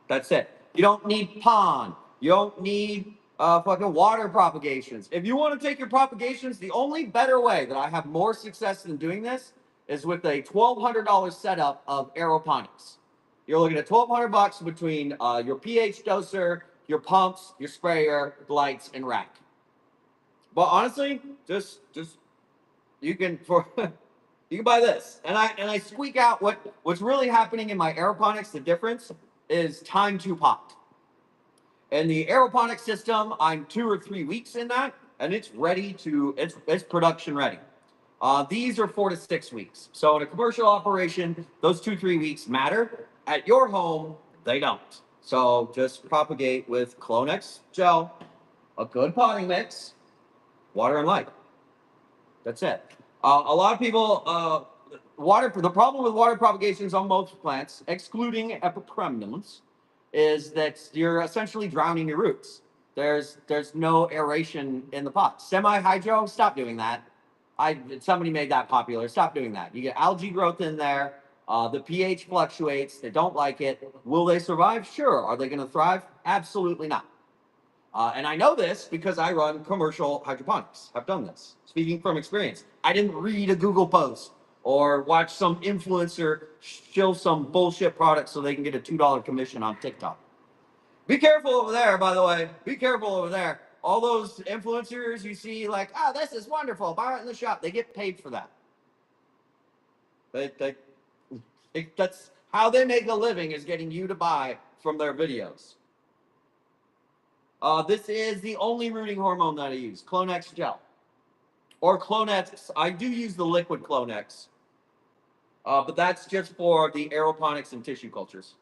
S1: That's it. You don't need pond. You don't need fucking water propagations. If you want to take your propagations, the only better way that I have more success than doing this is with a $1,200 setup of aeroponics. You're looking at $1,200 between your pH doser, your pumps, your sprayer, lights, and rack. But honestly, just you can you can buy this, and I squeak out what's really happening in my aeroponics. The difference is time to pot. In the aeroponics system, I'm 2 or 3 weeks in that, and it's ready to it's production ready. These are 4 to 6 weeks. So in a commercial operation, those 2-3 weeks matter. At your home, they don't. So just propagate with Clonex gel, a good potting mix, water and light. That's it. A lot of people, the problem with water propagations on most plants, excluding epicremnums, is that you're essentially drowning your roots. There's no aeration in the pot. Semi-hydro, stop doing that. Somebody made that popular. Stop doing that. You get algae growth in there. The pH fluctuates. They don't like it. Will they survive? Sure. Are they going to thrive? Absolutely not. And I know this because I run commercial hydroponics. I've done this. Speaking from experience. I didn't read a Google post or watch some influencer shill some bullshit product so they can get a $2 commission on TikTok. Be careful over there, by the way. Be careful over there. All those influencers you see like, oh, this is wonderful. Buy it in the shop. They get paid for that. That's how they make a living, is getting you to buy from their videos. This is the only rooting hormone that I use, Clonex gel. Or Clonex. I do use the liquid Clonex. But that's just for the aeroponics and tissue cultures.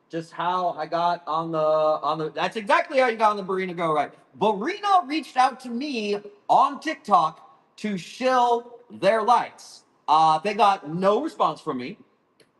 S1: Just how I got on the that's exactly how you got on the Barina Go right. Barina reached out to me on TikTok to shill their lights. They got no response from me.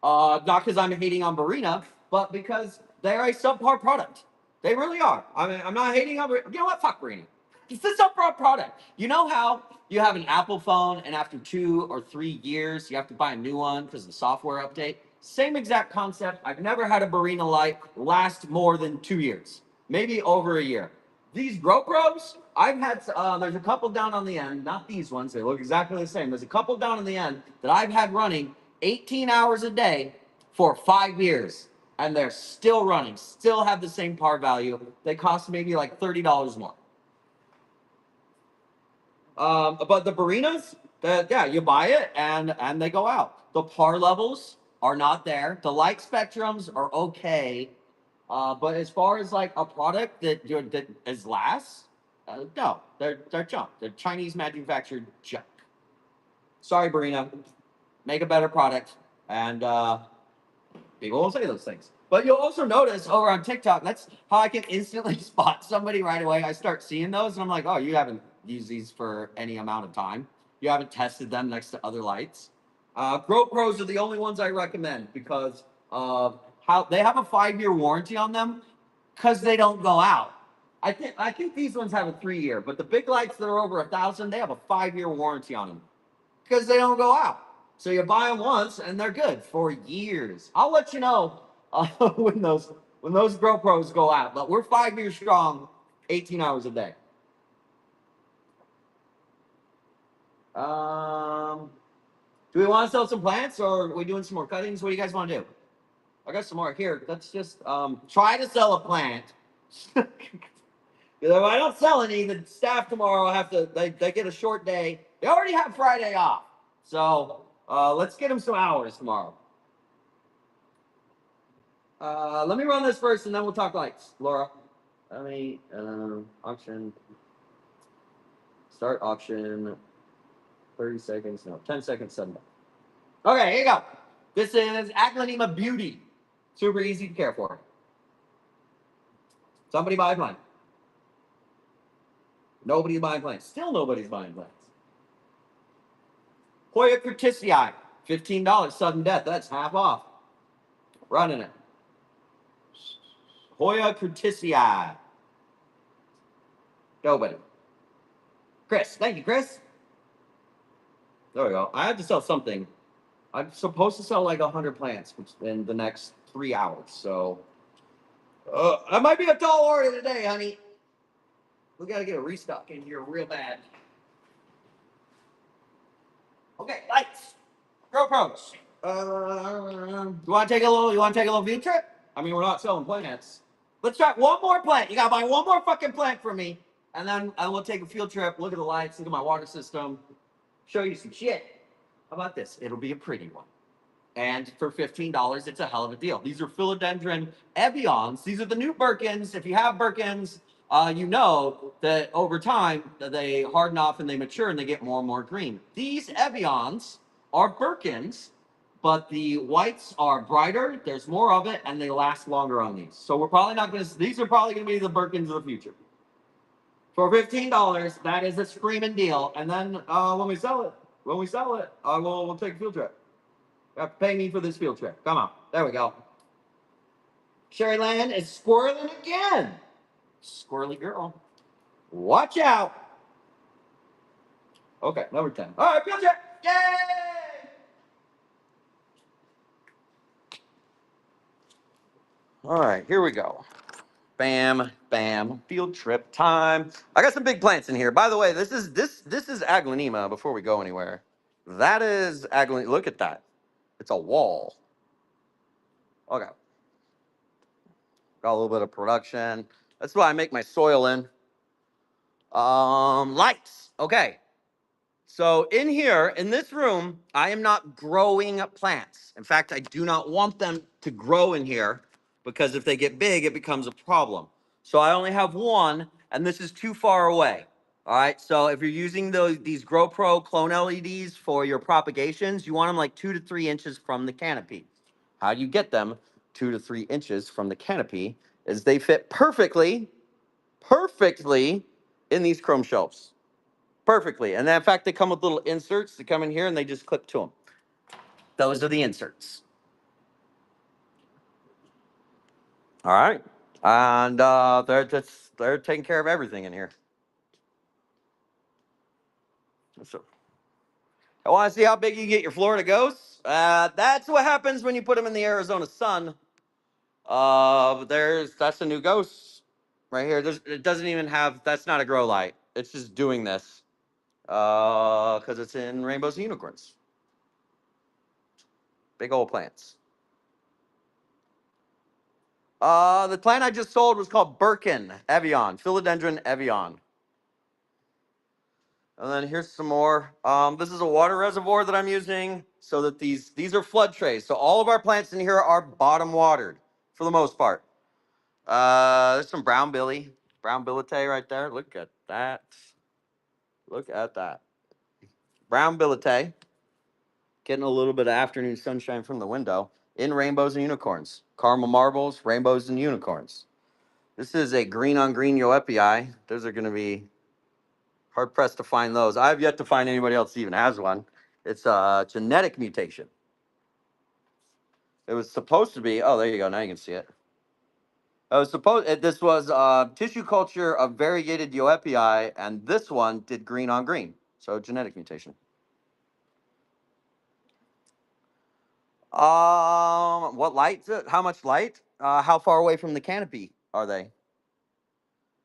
S1: Not because I'm hating on Barina, but because they're a subpar product. They really are. I mean, I'm not hating on Barina. You know what? Fuck Barina. It's a subpar product. You know how you have an Apple phone and after 2 or 3 years, you have to buy a new one because of the software update? Same exact concept. I've never had a Barina light last more than 2 years, maybe over a year. These GoPros, I've had, there's a couple down on the end, not these ones, they look exactly the same. There's a couple down on the end that I've had running 18 hours a day for 5 years, and they're still running, still have the same par value. They cost maybe like $30 more. But the Barinas, yeah, you buy it and they go out. The par levels are not there. The light spectrums are okay. But as far as like a product that is lasts, no, they're junk. They're Chinese manufactured junk. Sorry, Barina. Make a better product, and people will say those things. But you'll also notice over on TikTok, that's how I can instantly spot somebody right away. I start seeing those, and I'm like, oh, you haven't used these for any amount of time. You haven't tested them next to other lights. Grow Pros are the only ones I recommend because how they have a 5-year warranty on them because they don't go out. I think these ones have a 3-year, but the big lights that are over 1,000, they have a 5-year warranty on them because they don't go out. So you buy them once and they're good for years. I'll let you know when those Grow Pros go out. But we're 5 years strong, 18 hours a day. Do we want to sell some plants or are we doing some more cuttings? What do you guys want to do? I got some more here. Let's just try to sell a plant. If I don't sell any, the staff tomorrow have to, they get a short day. They already have Friday off. So let's get them some hours tomorrow. Let me run this first and then we'll talk lights. Laura, let me, auction, start auction, 30 seconds, no, 10 seconds, 7. Okay, here you go. This is Aglaonema Beauty. Super easy to care for. Somebody buy a plant. Nobody's buying plants. Still nobody's buying plants. Hoya curtisii, $15, sudden death. That's half off. Running it. Hoya curtisii. Nobody. Chris, thank you, Chris. There we go. I have to sell something. I'm supposed to sell like 100 plants in the next 3 hours. So I might be a tall order today, honey. We got to get a restock in here real bad. Okay, lights. Grow Pros. You want to take a little field trip? I mean, we're not selling plants. Let's try one more plant. You got to buy one more fucking plant for me. And then I will take a field trip, look at the lights, look at my water system, show you some shit. How about this? It'll be a pretty one. And for $15, it's a hell of a deal. These are philodendron Evians. These are the new Birkins. If you have Birkins, you know that over time they harden off and they mature and they get more and more green. These Evians are Birkins, but the whites are brighter. There's more of it, and they last longer on these. So we're probably not going to. These are probably going to be the Birkins of the future. For $15, that is a screaming deal. And then when we sell it, we'll take a field trip. You have to pay me for this field trip. Come on. There we go. Sherryland is squirreling again. Squirrely girl. Watch out. Okay, number 10. All right, field trip. Yay! All right, here we go. Bam, bam, field trip time. I got some big plants in here. By the way, this is Aglaonema before we go anywhere. That is Aglaonema. Look at that. It's a wall. Okay. Got a little bit of production. That's why I make my soil in. Lights. Okay. So in here, in this room, I am not growing plants. In fact, I do not want them to grow in here because if they get big, it becomes a problem. So I only have one, and this is too far away. All right, so if you're using these Grow Pro clone LEDs for your propagations, you want them like 2 to 3 inches from the canopy. How do you get them 2 to 3 inches from the canopy? Is they fit perfectly in these chrome shelves. Perfectly. And then, in fact, they come with little inserts that come in here and they just clip to them. Those are the inserts. All right. And they're taking care of everything in here. So, I want to see how big you get your Florida ghosts. That's what happens when you put them in the Arizona sun. That's a new ghost right here. It doesn't even have, that's not a grow light. It's just doing this because it's in rainbows and unicorns. Big old plants. The plant I just sold was called Birkin Evian, Philodendron Evian. And then here's some more. This is a water reservoir that I'm using so that these are flood trays. So all of our plants in here are bottom watered for the most part. There's some brown billete right there. Look at that. Look at that. Brown billete. Getting a little bit of afternoon sunshine from the window in rainbows and unicorns. Caramel marbles, rainbows and unicorns. This is a green on green Yoepii. Those are going to be hard pressed to find those. I've yet to find anybody else that even has one. It's a genetic mutation. It was supposed to be. Oh, there you go. Now you can see it. This was tissue culture of variegated Euepii, and this one did green on green. So genetic mutation. What light? How much light? How far away from the canopy are they?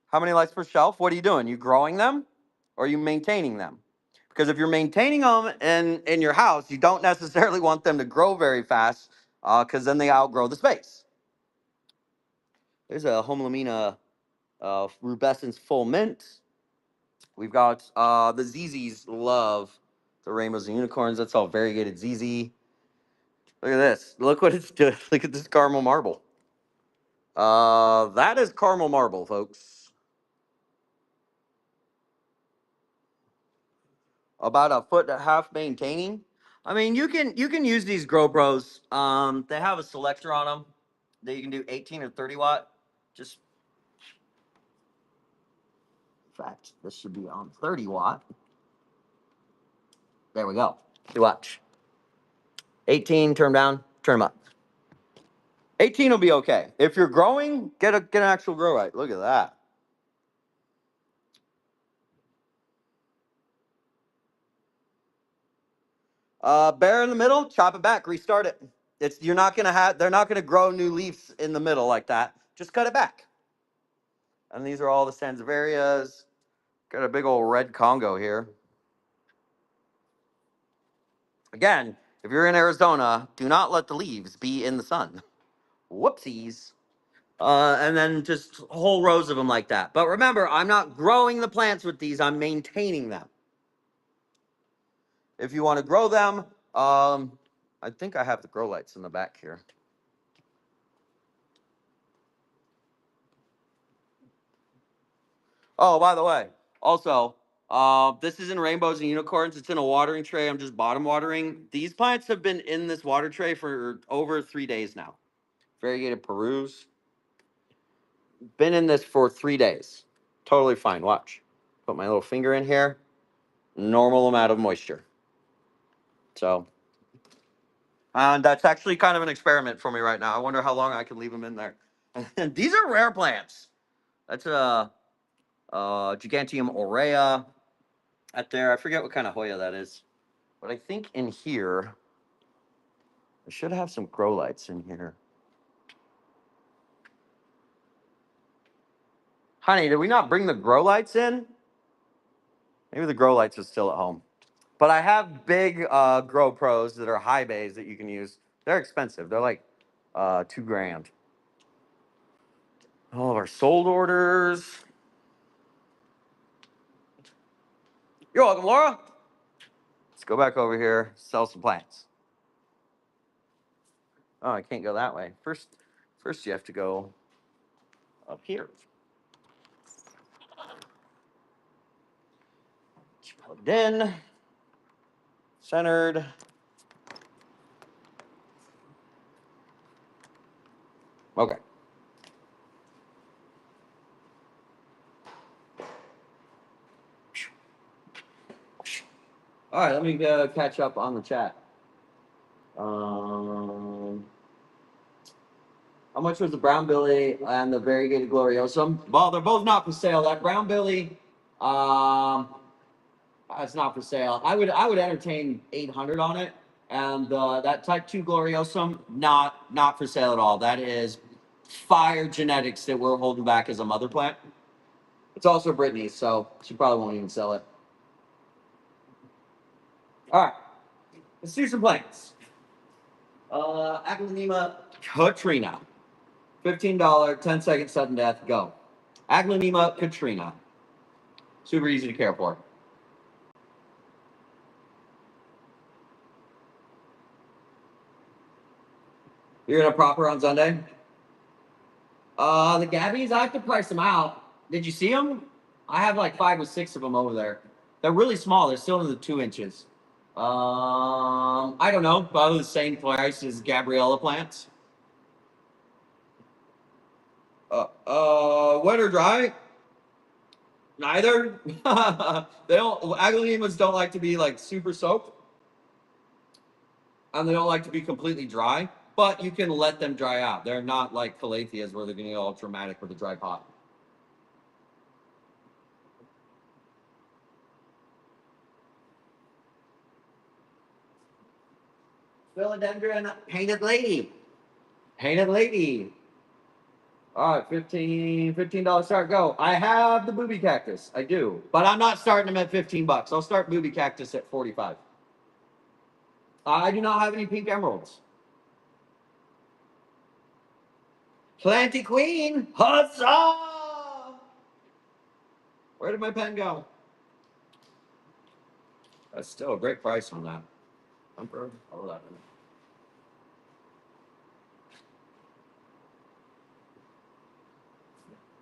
S1: How many lights per shelf? What are you doing? You growing them, or are you maintaining them? Because if you're maintaining them in your house, you don't necessarily want them to grow very fast, because then they outgrow the space. There's a Homelamina rubescens full mint. We've got the ZZs love the rainbows and unicorns. That's all variegated ZZ. Look at this. Look what it's doing. Look at this caramel marble. That is caramel marble, folks. About a foot and a half maintaining. I mean, you can use these Grow Pros. They have a selector on them that you can do 18 or 30 watt. Just in fact, this should be on 30 watt. There we go. You watch. 18, turn them down, turn them up. 18 will be okay. If you're growing, get an actual grow right. Look at that. Bare in the middle, chop it back, restart it. They're not gonna grow new leaves in the middle like that. Just cut it back. And these are all the Sansevieras. Got a big old red Congo here. Again, if you're in Arizona, do not let the leaves be in the sun. Whoopsies. And then just whole rows of them like that. But remember, I'm not growing the plants with these, I'm maintaining them. If you want to grow them, I think I have the grow lights in the back here. Oh, by the way, also, this is in rainbows and unicorns. It's in a watering tray. I'm just bottom watering. These plants have been in this water tray for over 3 days now. Variegated Perus. Been in this for 3 days. Totally fine. Watch. Put my little finger in here. Normal amount of moisture. So, and that's actually kind of an experiment for me right now. I wonder how long I can leave them in there. And these are rare plants. That's a Gigantium aurea out there. I forget what kind of Hoya that is. But I think in here, I should have some grow lights in here. Honey, did we not bring the grow lights in? Maybe the grow lights are still at home. But I have big Grow Pros that are high bays that you can use. They're expensive. They're like $2,000. All of our sold orders. You're welcome, Laura. Let's go back over here, sell some plants. Oh, I can't go that way. First you have to go up here. Plugged in, centered. Okay. All right, let me catch up on the chat. How much was the brown billy and the variegated gloriosum? Well, they're both not for sale. That brown billy, it's not for sale. I would entertain 800 on it, and that type 2 gloriosum, not for sale at all. That is fire genetics that we're holding back as a mother plant. It's also Brittany's, so she probably won't even sell it. All right, let's do some plants. Aglaonema Katrina. $15, 10-second sudden death, go. Aglaonema Katrina. Super easy to care for. You're gonna prop her on Sunday? The Gabbies, I have to price them out. Did you see them? I have like 5 or 6 of them over there. They're really small. They're still in the 2 inches. I don't know. Probably the same price as Gabriella plants. Wet or dry? Neither. They don't. Aglaonemas don't like to be like super soaked. and they don't like to be completely dry, but you can let them dry out. They're not like calatheas where they're going to get all dramatic with a dry pot. Philodendron painted lady. Painted lady. All right, $15 start, go. I have the booby cactus. I do. But I'm not starting them at 15 bucks. I'll start booby cactus at 45. I do not have any pink emeralds. Planty Queen. Huzzah! Where did my pen go? That's still a great price on that. Emperor 11.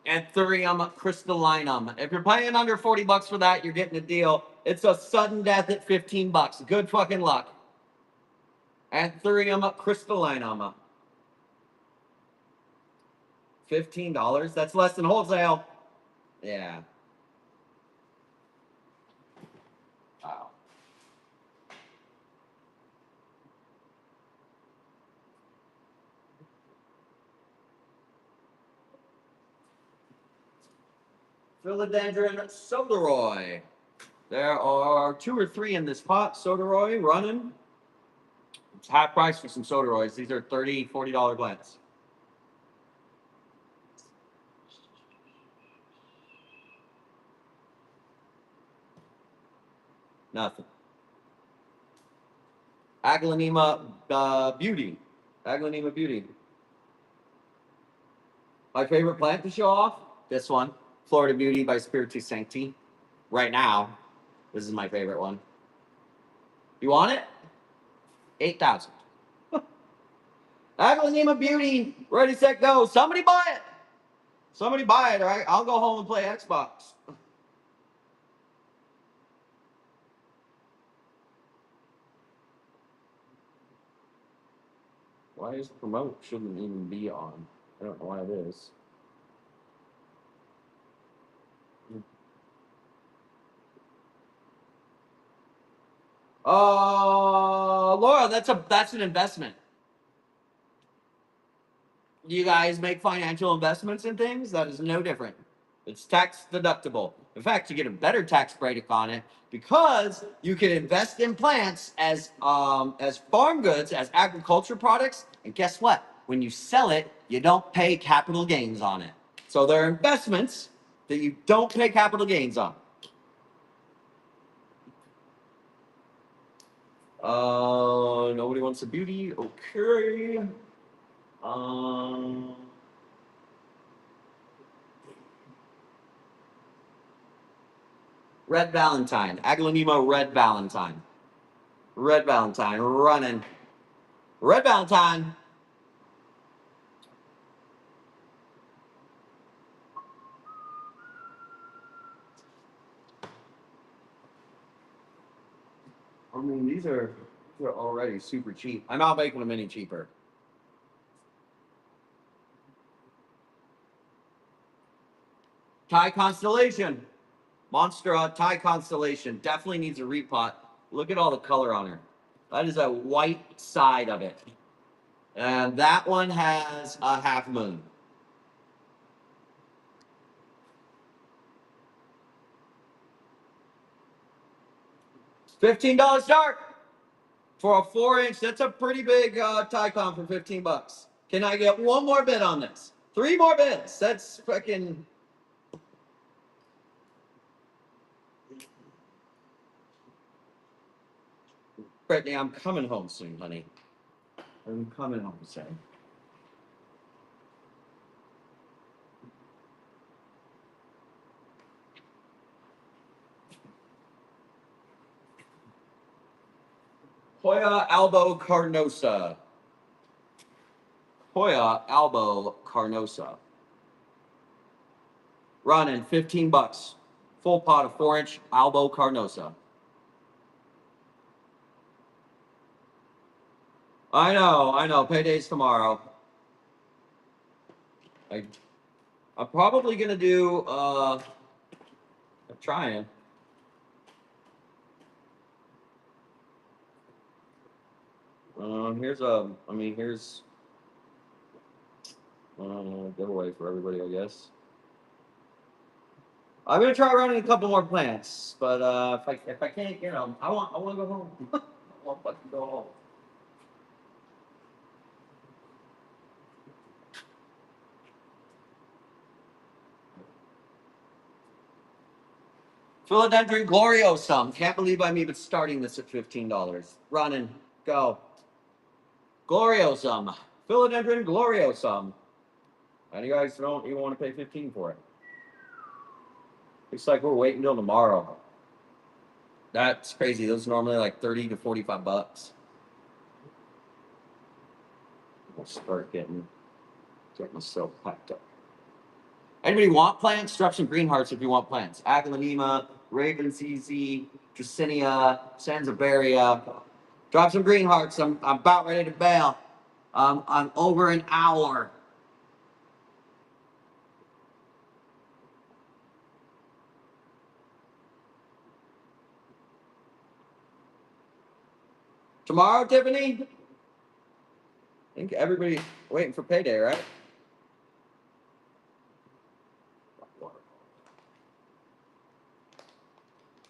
S1: Anthurium crystallinum. If you're paying under 40 bucks for that, you're getting a deal. It's a sudden death at 15 bucks. Good fucking luck. Anthurium crystallinum. $15? That's less than wholesale. Yeah. Wow. Philodendron Soderoy. There are 2 or 3 in this pot. Soderoy running. It's half price for some Soderoys. These are $30, $40 plants. Nothing. Aglaonema Beauty. Aglaonema Beauty. My favorite plant to show off? This one. Florida Beauty by Spiritus Sancti. Right now, this is my favorite one. You want it? 8,000. Aglaonema Beauty. Ready, set, go. Somebody buy it. Somebody buy it, all right? I'll go home and play Xbox. Why is promote shouldn't even be on? I don't know why it is. Laura, that's an investment. You guys make financial investments in things? That is no different. It's tax deductible. In fact, you get a better tax break on it because you can invest in plants as farm goods, as agriculture products, and guess what? When you sell it, you don't pay capital gains on it. So they're investments that you don't pay capital gains on. Nobody wants a beauty. Okay. Red Valentine. Aglaonema Red Valentine. Red Valentine running. Red Valentine. I mean, these are already super cheap. I'm not making them any cheaper. Thai Constellation. Monstera Thai Constellation. Definitely needs a repot. Look at all the color on her. That is a white side of it. And that one has a half moon. $15 start for a 4-inch. That's a pretty big Tycon for 15 bucks. Can I get one more bid on this? 3 more bids. That's fucking. Brittany, I'm coming home soon, honey. I'm coming home soon. Hoya Albo Carnosa. Hoya Albo Carnosa. Running 15 bucks. Full pot of 4-inch Albo Carnosa. I know. Payday's tomorrow. I'm probably gonna do. I'm trying. Here's giveaway for everybody, I guess. I'm gonna try running a couple more plants, but if I can't get them, I want to go home. I want to fucking go home. Philodendron gloriosum. Can't believe I'm even starting this at $15. Running, go. Gloriosum. Philodendron gloriosum. And you guys don't even want to pay $15 for it. Looks like we're waiting till tomorrow. That's crazy. Those are normally like 30 to 45 bucks. We'll start getting myself packed up. Anybody want plants? Drop some green hearts if you want plants. Aglaonema, Raven ZZ, Dracinia, Sansevieria. Drop some green hearts. I'm about ready to bail. I'm over an hour. Tomorrow, Tiffany? I think everybody waiting for payday, right?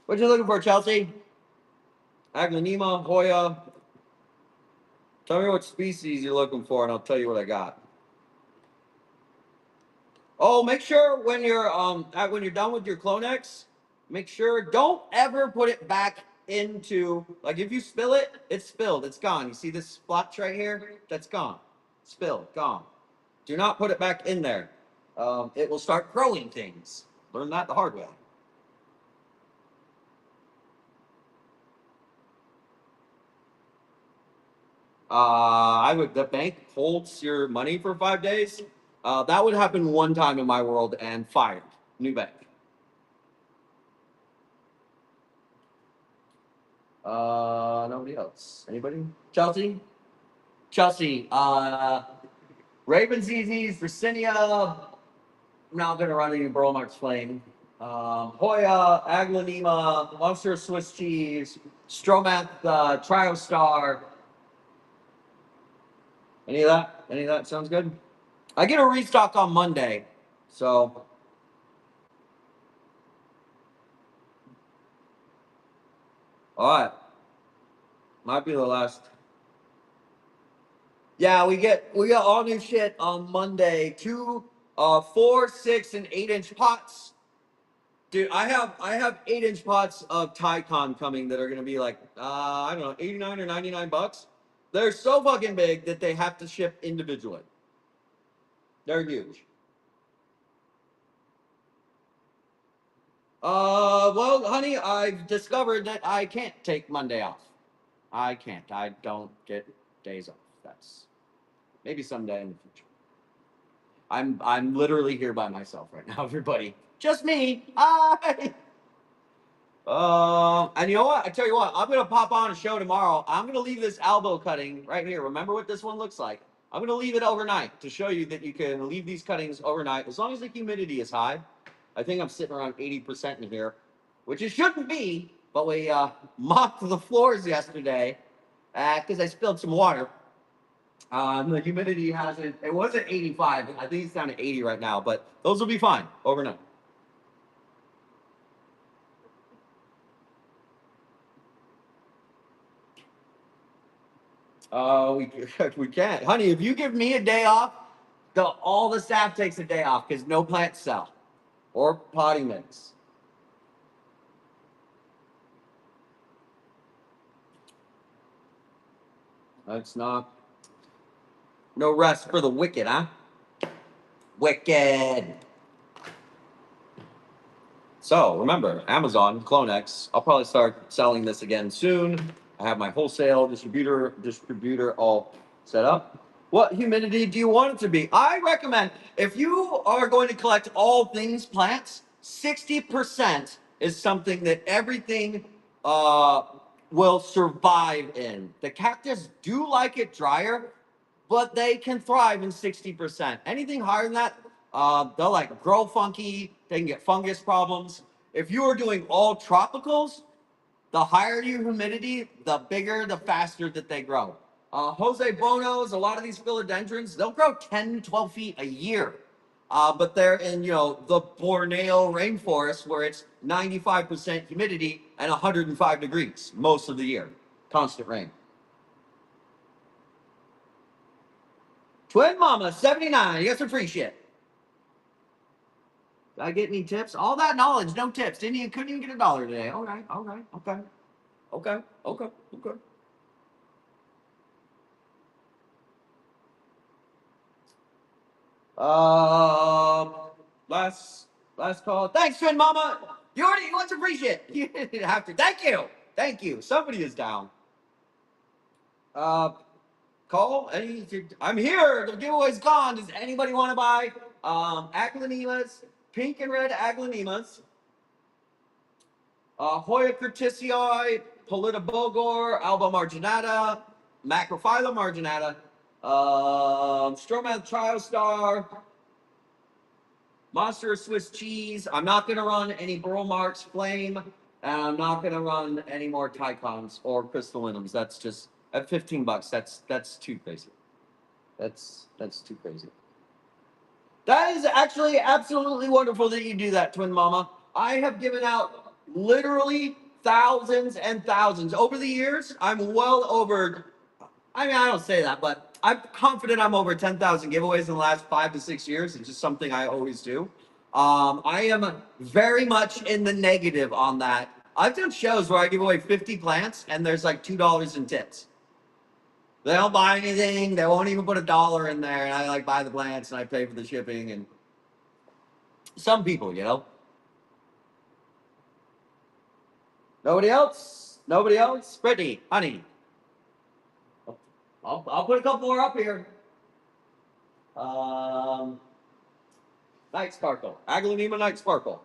S1: What you looking for, Chelsea? Aglaonema, Hoya. Tell me what species you're looking for, and I'll tell you what I got. Oh, make sure when you're done with your Clonex, make sure don't ever put it back into, like, if you spill it, it's spilled, it's gone. You see this splotch right here? That's gone. Spilled, gone. Do not put it back in there. It will start growing things. Learn that the hard way. The bank holds your money for 5 days. That would happen one time in my world and fired. New bank. Nobody else. Anybody? Chelsea? Chelsea, Raven ZZ's, Dracinia. I'm not going to run any Bromark's Flame. Hoya, Aglaonema, Monster Swiss Cheese, Stromath, Triostar. Any of that? Any of that sounds good? I get a restock on Monday, so. All right. Might be the last. Yeah, we get all new shit on Monday. 2, 4, 6, and 8-inch pots. Dude, I have 8-inch pots of Tycon coming that are gonna be like I don't know, 89 or 99 bucks. They're so fucking big that they have to ship individually. They're huge. Well, honey, I've discovered that I can't take Monday off. I can't. I don't get days off. That's maybe someday in the future. I'm literally here by myself right now, everybody. Just me. Hi. And you know what? I tell you what, I'm gonna pop on a show tomorrow. I'm gonna leave this elbow cutting right here. Remember what this one looks like? I'm gonna leave it overnight to show you that you can leave these cuttings overnight as long as the humidity is high. I think I'm sitting around 80% in here, which it shouldn't be, but we mopped the floors yesterday because I spilled some water. The humidity hasn't, it was at 85. I think it's down to 80 right now, but those will be fine overnight. We can't. Honey, if you give me a day off, all the staff takes a day off because no plants sell or potting mix. That's not. No rest for the wicked, huh? Wicked. So remember, Amazon, Clonex. I'll probably start selling this again soon. I have my wholesale distributor all set up. What humidity do you want it to be? I recommend, if you are going to collect all things plants, 60% is something that everything will survive in. The cactus do like it drier, but they can thrive in 60%. Anything higher than that, they'll like grow funky, they can get fungus problems. If you are doing all tropicals, the higher your humidity, the bigger, the faster that they grow. Jose Bonos, a lot of these philodendrons, they'll grow 10, 12 feet a year. But they're in, the Borneo rainforest where it's 95% humidity and 105 degrees most of the year. Constant rain. Twin Mama, 79. You got some free shit. Did I get any tips? All that knowledge, no tips. Couldn't even get $1 today. Okay. Last call. Thanks, Twin Mama. You want some free shit. You didn't have to. Thank you. Somebody is down. Call. I'm here. The giveaway's gone. Does anybody want to buy aglanemas, pink and red aglanemas, Hoya curtisii, Politobogor, Alba marginata, Macrophylla marginata, Stromath Triostar, Monster Swiss cheese. I'm not going to run any Burl-Marx Flame, and I'm not going to run any more Tycons or Crystallinums. That's just at $15. That's too crazy. That's too crazy. That is actually absolutely wonderful that you do that, Twin Mama. I have given out literally thousands and thousands over the years. I'm well over. I mean, I don't say that, but I'm confident I'm over 10,000 giveaways in the last 5 to 6 years. It's just something I always do. I am very much in the negative on that. I've done shows where I give away 50 plants and there's like $2 in tips. They don't buy anything. They won't even put $1 in there. And I buy the plants and I pay for the shipping. And some people, Nobody else? Brittany, honey. I'll put a couple more up here. Night Sparkle. Aglaonema Night Sparkle.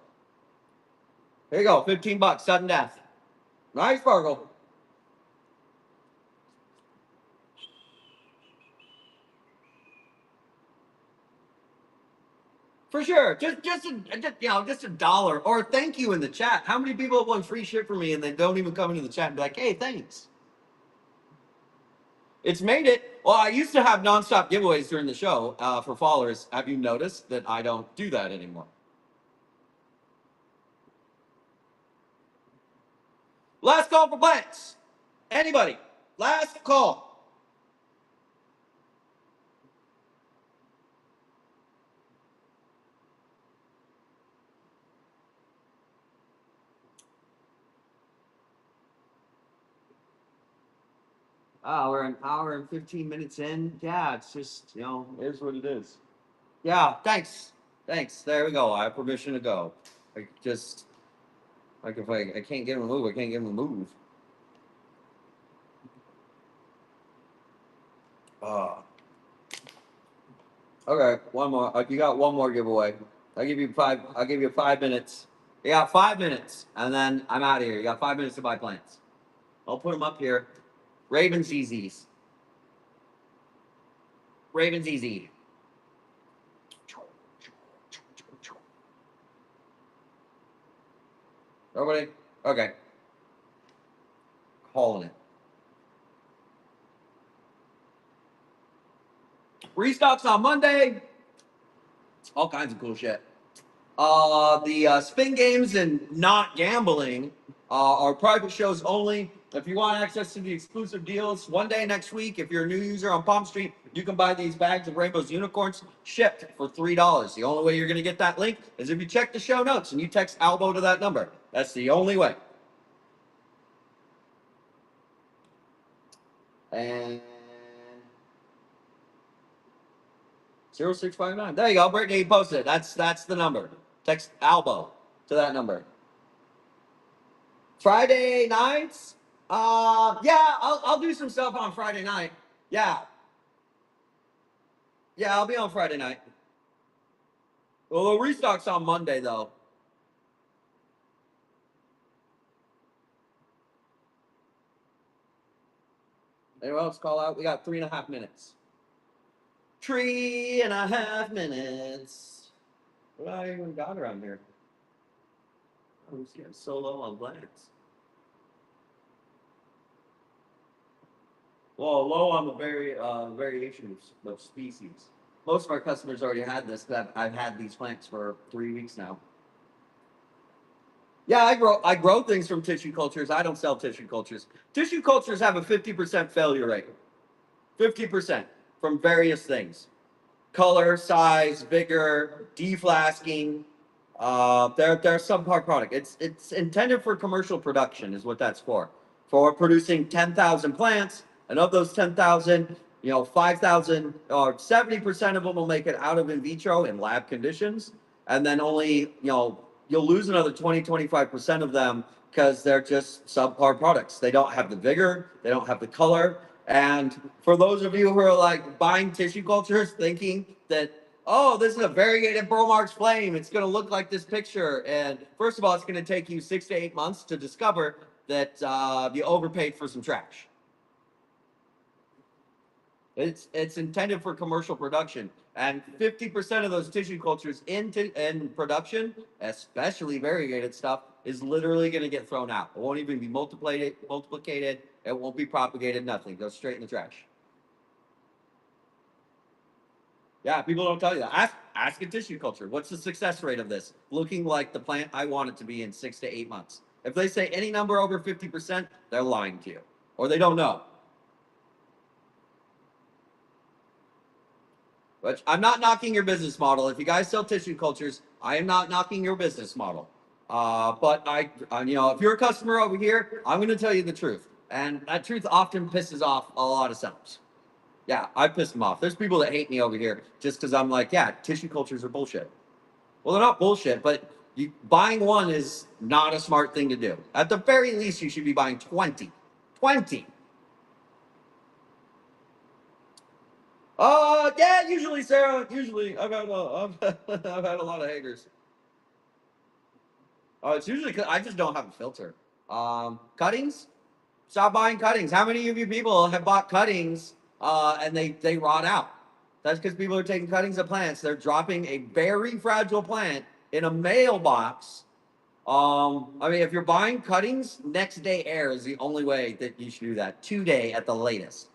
S1: Here you go. $15. Sudden death. Night Sparkle. For sure. Just $1 or thank you in the chat. How many people have won free shit from me and they don't even come into the chat and be like, hey, thanks. It's made it. Well, I used to have nonstop giveaways during the show for followers. Have you noticed that I don't do that anymore? Last call for plants. Anybody? Last call. We're an hour and 15 minutes in. Yeah, it's just, here's what it is. Yeah, thanks. There we go. I have permission to go. If I can't get him to move, I can't get him to move. Okay, one more. You got one more giveaway. I'll give you 5 minutes. You got 5 minutes, and then I'm out of here. You got 5 minutes to buy plants. I'll put them up here. Raven ZZs. Raven ZZ. Nobody? Okay. Calling it. Restocks on Monday. All kinds of cool shit. The spin games and not gambling are private shows only. If you want access to the exclusive deals, one day next week, if you're a new user on Palm Street, you can buy these bags of Rainbow's Unicorns shipped for $3. The only way you're going to get that link is if you check the show notes and you text Albo to that number. That's the only way. And 0659. There you go. Brittany posted. That's the number. Text Albo to that number. Friday nights? Yeah, I'll do some stuff on Friday night. Yeah, I'll be on Friday night. Well, the restock's on Monday, though. Anyone else call out? We got 3.5 minutes. 3.5 minutes. What do I even got around here? I'm just getting so low on plants. Well, low on the variations of species. Most of our customers already had this. I've had these plants for 3 weeks now. Yeah, I grow things from tissue cultures. I don't sell tissue cultures. Tissue cultures have a 50% failure rate. 50% from various things. Color, size, vigor, deflasking. They're subpar product. It's intended for commercial production, is what that's for. For producing 10,000 plants, and of those 10,000, 5,000 or 70% of them will make it out of in vitro in lab conditions, and then only you'll lose another 25% of them because they're just subpar products. They don't have the vigor, they don't have the color. And for those of you who are like buying tissue cultures thinking that, oh, this is a variegated Bromarx flame, it's going to look like this picture. And first of all, it's going to take you 6 to 8 months to discover that you overpaid for some trash. It's intended for commercial production. And 50% of those tissue cultures in production, especially variegated stuff, is literally going to get thrown out. It won't even be multiplicated. It won't be propagated, nothing. It goes straight in the trash. Yeah, people don't tell you that. Ask a tissue culture. What's the success rate of this? Looking like the plant I want it to be in 6 to 8 months. If they say any number over 50%, they're lying to you. Or they don't know. But I'm not knocking your business model. If you guys sell tissue cultures, I am not knocking your business model. But if you're a customer over here, I'm going to tell you the truth. And that truth often pisses off a lot of sellers. Yeah, I piss them off. There's people that hate me over here just because I'm like, yeah, tissue cultures are bullshit. Well, they're not bullshit, but buying one is not a smart thing to do. At the very least, you should be buying 20. 20. Yeah, usually, Sarah. Usually, I've had a lot of haters. It's usually because I just don't have a filter. Cuttings. Stop buying cuttings. How many of you people have bought cuttings and they rot out? That's because people are taking cuttings of plants. They're dropping a very fragile plant in a mailbox. If you're buying cuttings, next day air is the only way that you should do that. 2 day at the latest.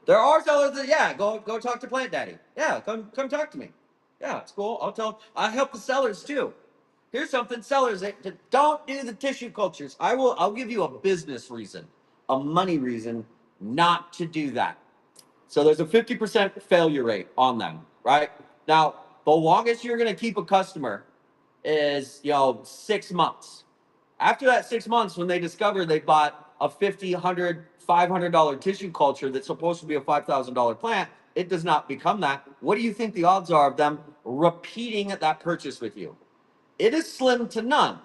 S1: There are sellers that, yeah, go talk to Plant Daddy. Yeah, come talk to me. Yeah, it's cool. I help the sellers too. Here's something, sellers that don't do the tissue cultures. I'll give you a business reason, a money reason not to do that. So there's a 50% failure rate on them, right? Now, the longest you're gonna keep a customer is 6 months. After that 6 months, when they discover they bought a $50, $100, $500 tissue culture that's supposed to be a $5,000 plant, it does not become that. What do you think the odds are of them repeating that purchase with you? It is slim to none,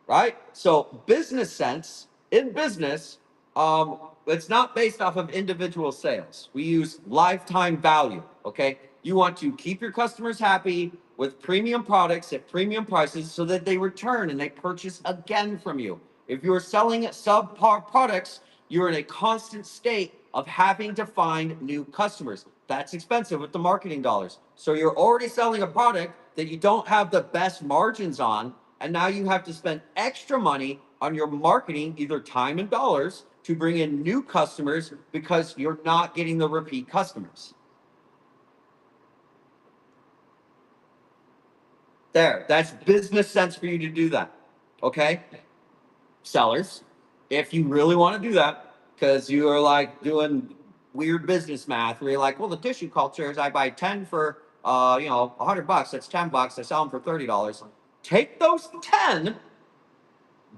S1: right? So business sense, in business, it's not based off of individual sales. We use lifetime value, okay? You want to keep your customers happy with premium products at premium prices so that they return and they purchase again from you. If you're selling subpar products, you're in a constant state of having to find new customers. That's expensive with the marketing dollars. So you're already selling a product that you don't have the best margins on, and now you have to spend extra money on your marketing, either time and dollars, to bring in new customers because you're not getting the repeat customers. There, that's business sense for you to do that, okay? Sellers, if you really want to do that, because you are like doing weird business math where you're like, well, the tissue cultures, I buy 10 for $100, that's $10, I sell them for $30. Take those 10,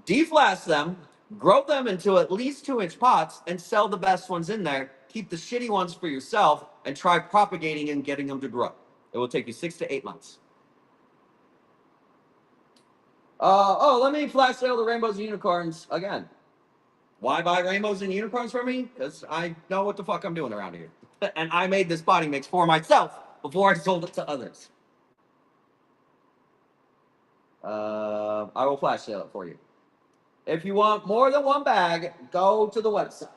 S1: deflast them, grow them into at least 2-inch pots, and sell the best ones in there. Keep the shitty ones for yourself and try propagating and getting them to grow. It will take you 6 to 8 months. Let me flash sale the rainbows and unicorns again. Why buy rainbows and unicorns from me? Because I know what the fuck I'm doing around here. And I made this body mix for myself before I sold it to others. I will flash sale it for you. If you want more than one bag, go to the website.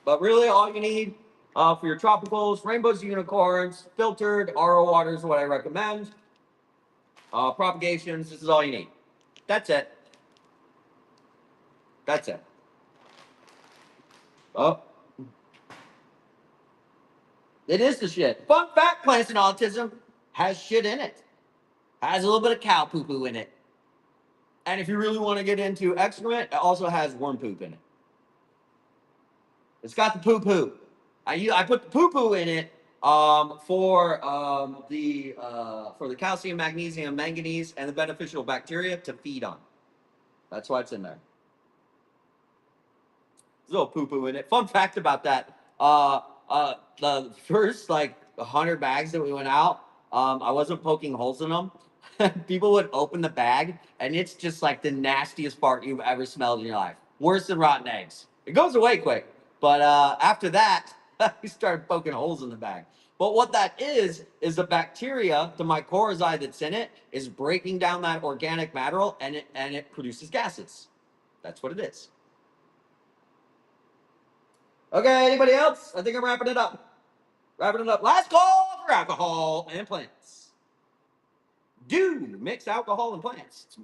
S1: But really, all you need for your tropicals, rainbows, unicorns, filtered RO waters, what I recommend. Propagations, this is all you need. That's it. That's it. Oh, it is the shit. Fun fact: plants and autism has shit in it. Has a little bit of cow poo poo in it. And if you really want to get into excrement, it also has worm poop in it. It's got the poo poo. I put the poo poo in it for the calcium, magnesium, manganese, and the beneficial bacteria to feed on. That's why it's in there. There's a little poo poo in it. Fun fact about that: the first like 100 bags that we went out, I wasn't poking holes in them. People would open the bag, and it's just like the nastiest fart you've ever smelled in your life. Worse than rotten eggs. It goes away quick, but after that, we started poking holes in the bag. But what that is the bacteria, the mycorrhizae that's in it, is breaking down that organic matter, and it produces gases. That's what it is. Okay, anybody else? I think I'm wrapping it up. Last call for alcohol and plants. Do mix alcohol and plants.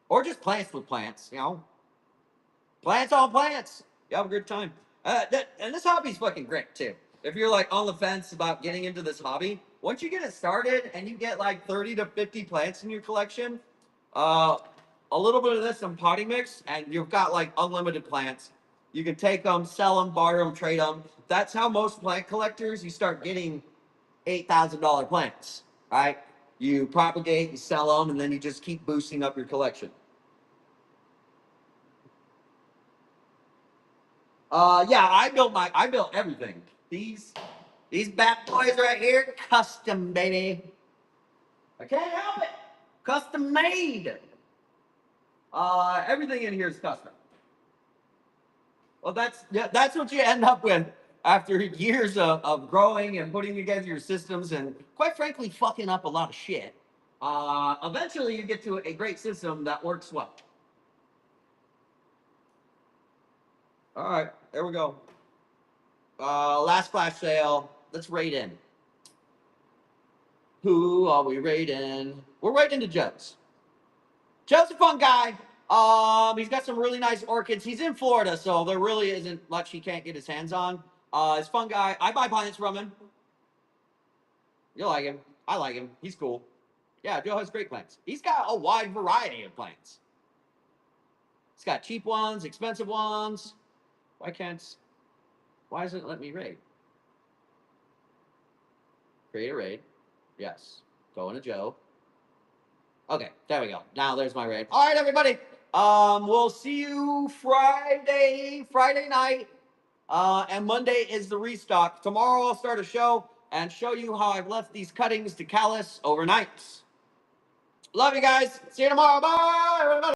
S1: Or just plants with plants, you know. Plants on plants. You have a good time. And this hobby's fucking great, too. If you're, like, on the fence about getting into this hobby, once you get it started and you get, like, 30 to 50 plants in your collection, a little bit of this and potting mix, and you've got, like, unlimited plants. You can take them, sell them, barter them, trade them. That's how most plant collectors, you start getting $8,000 plants, right? You propagate, you sell them, and then you just keep boosting up your collection. Yeah, I built everything. These bad boys right here, custom, baby. I can't help it. Custom made. Everything in here is custom. Well, that's what you end up with after years of growing and putting together your systems and, quite frankly, fucking up a lot of shit. Eventually, you get to a great system that works well. All right, there we go. Last flash sale. Let's rate in. Who are we rating? We're rating to Joe's. Joe's a fun guy. He's got some really nice orchids. He's in Florida, so there really isn't much he can't get his hands on. He's a fun guy. I buy plants from him. You'll like him. I like him. He's cool. Yeah, Joe has great plants. He's got a wide variety of plants. He's got cheap ones, expensive ones. Why doesn't it let me raid? Create a raid. Yes. Go into Joe. Okay, there we go. Now there's my raid. All right, everybody. We'll see you Friday night. And Monday is the restock. Tomorrow I'll start a show and show you how I've left these cuttings to callus overnight. Love you guys. See you tomorrow. Bye, everybody.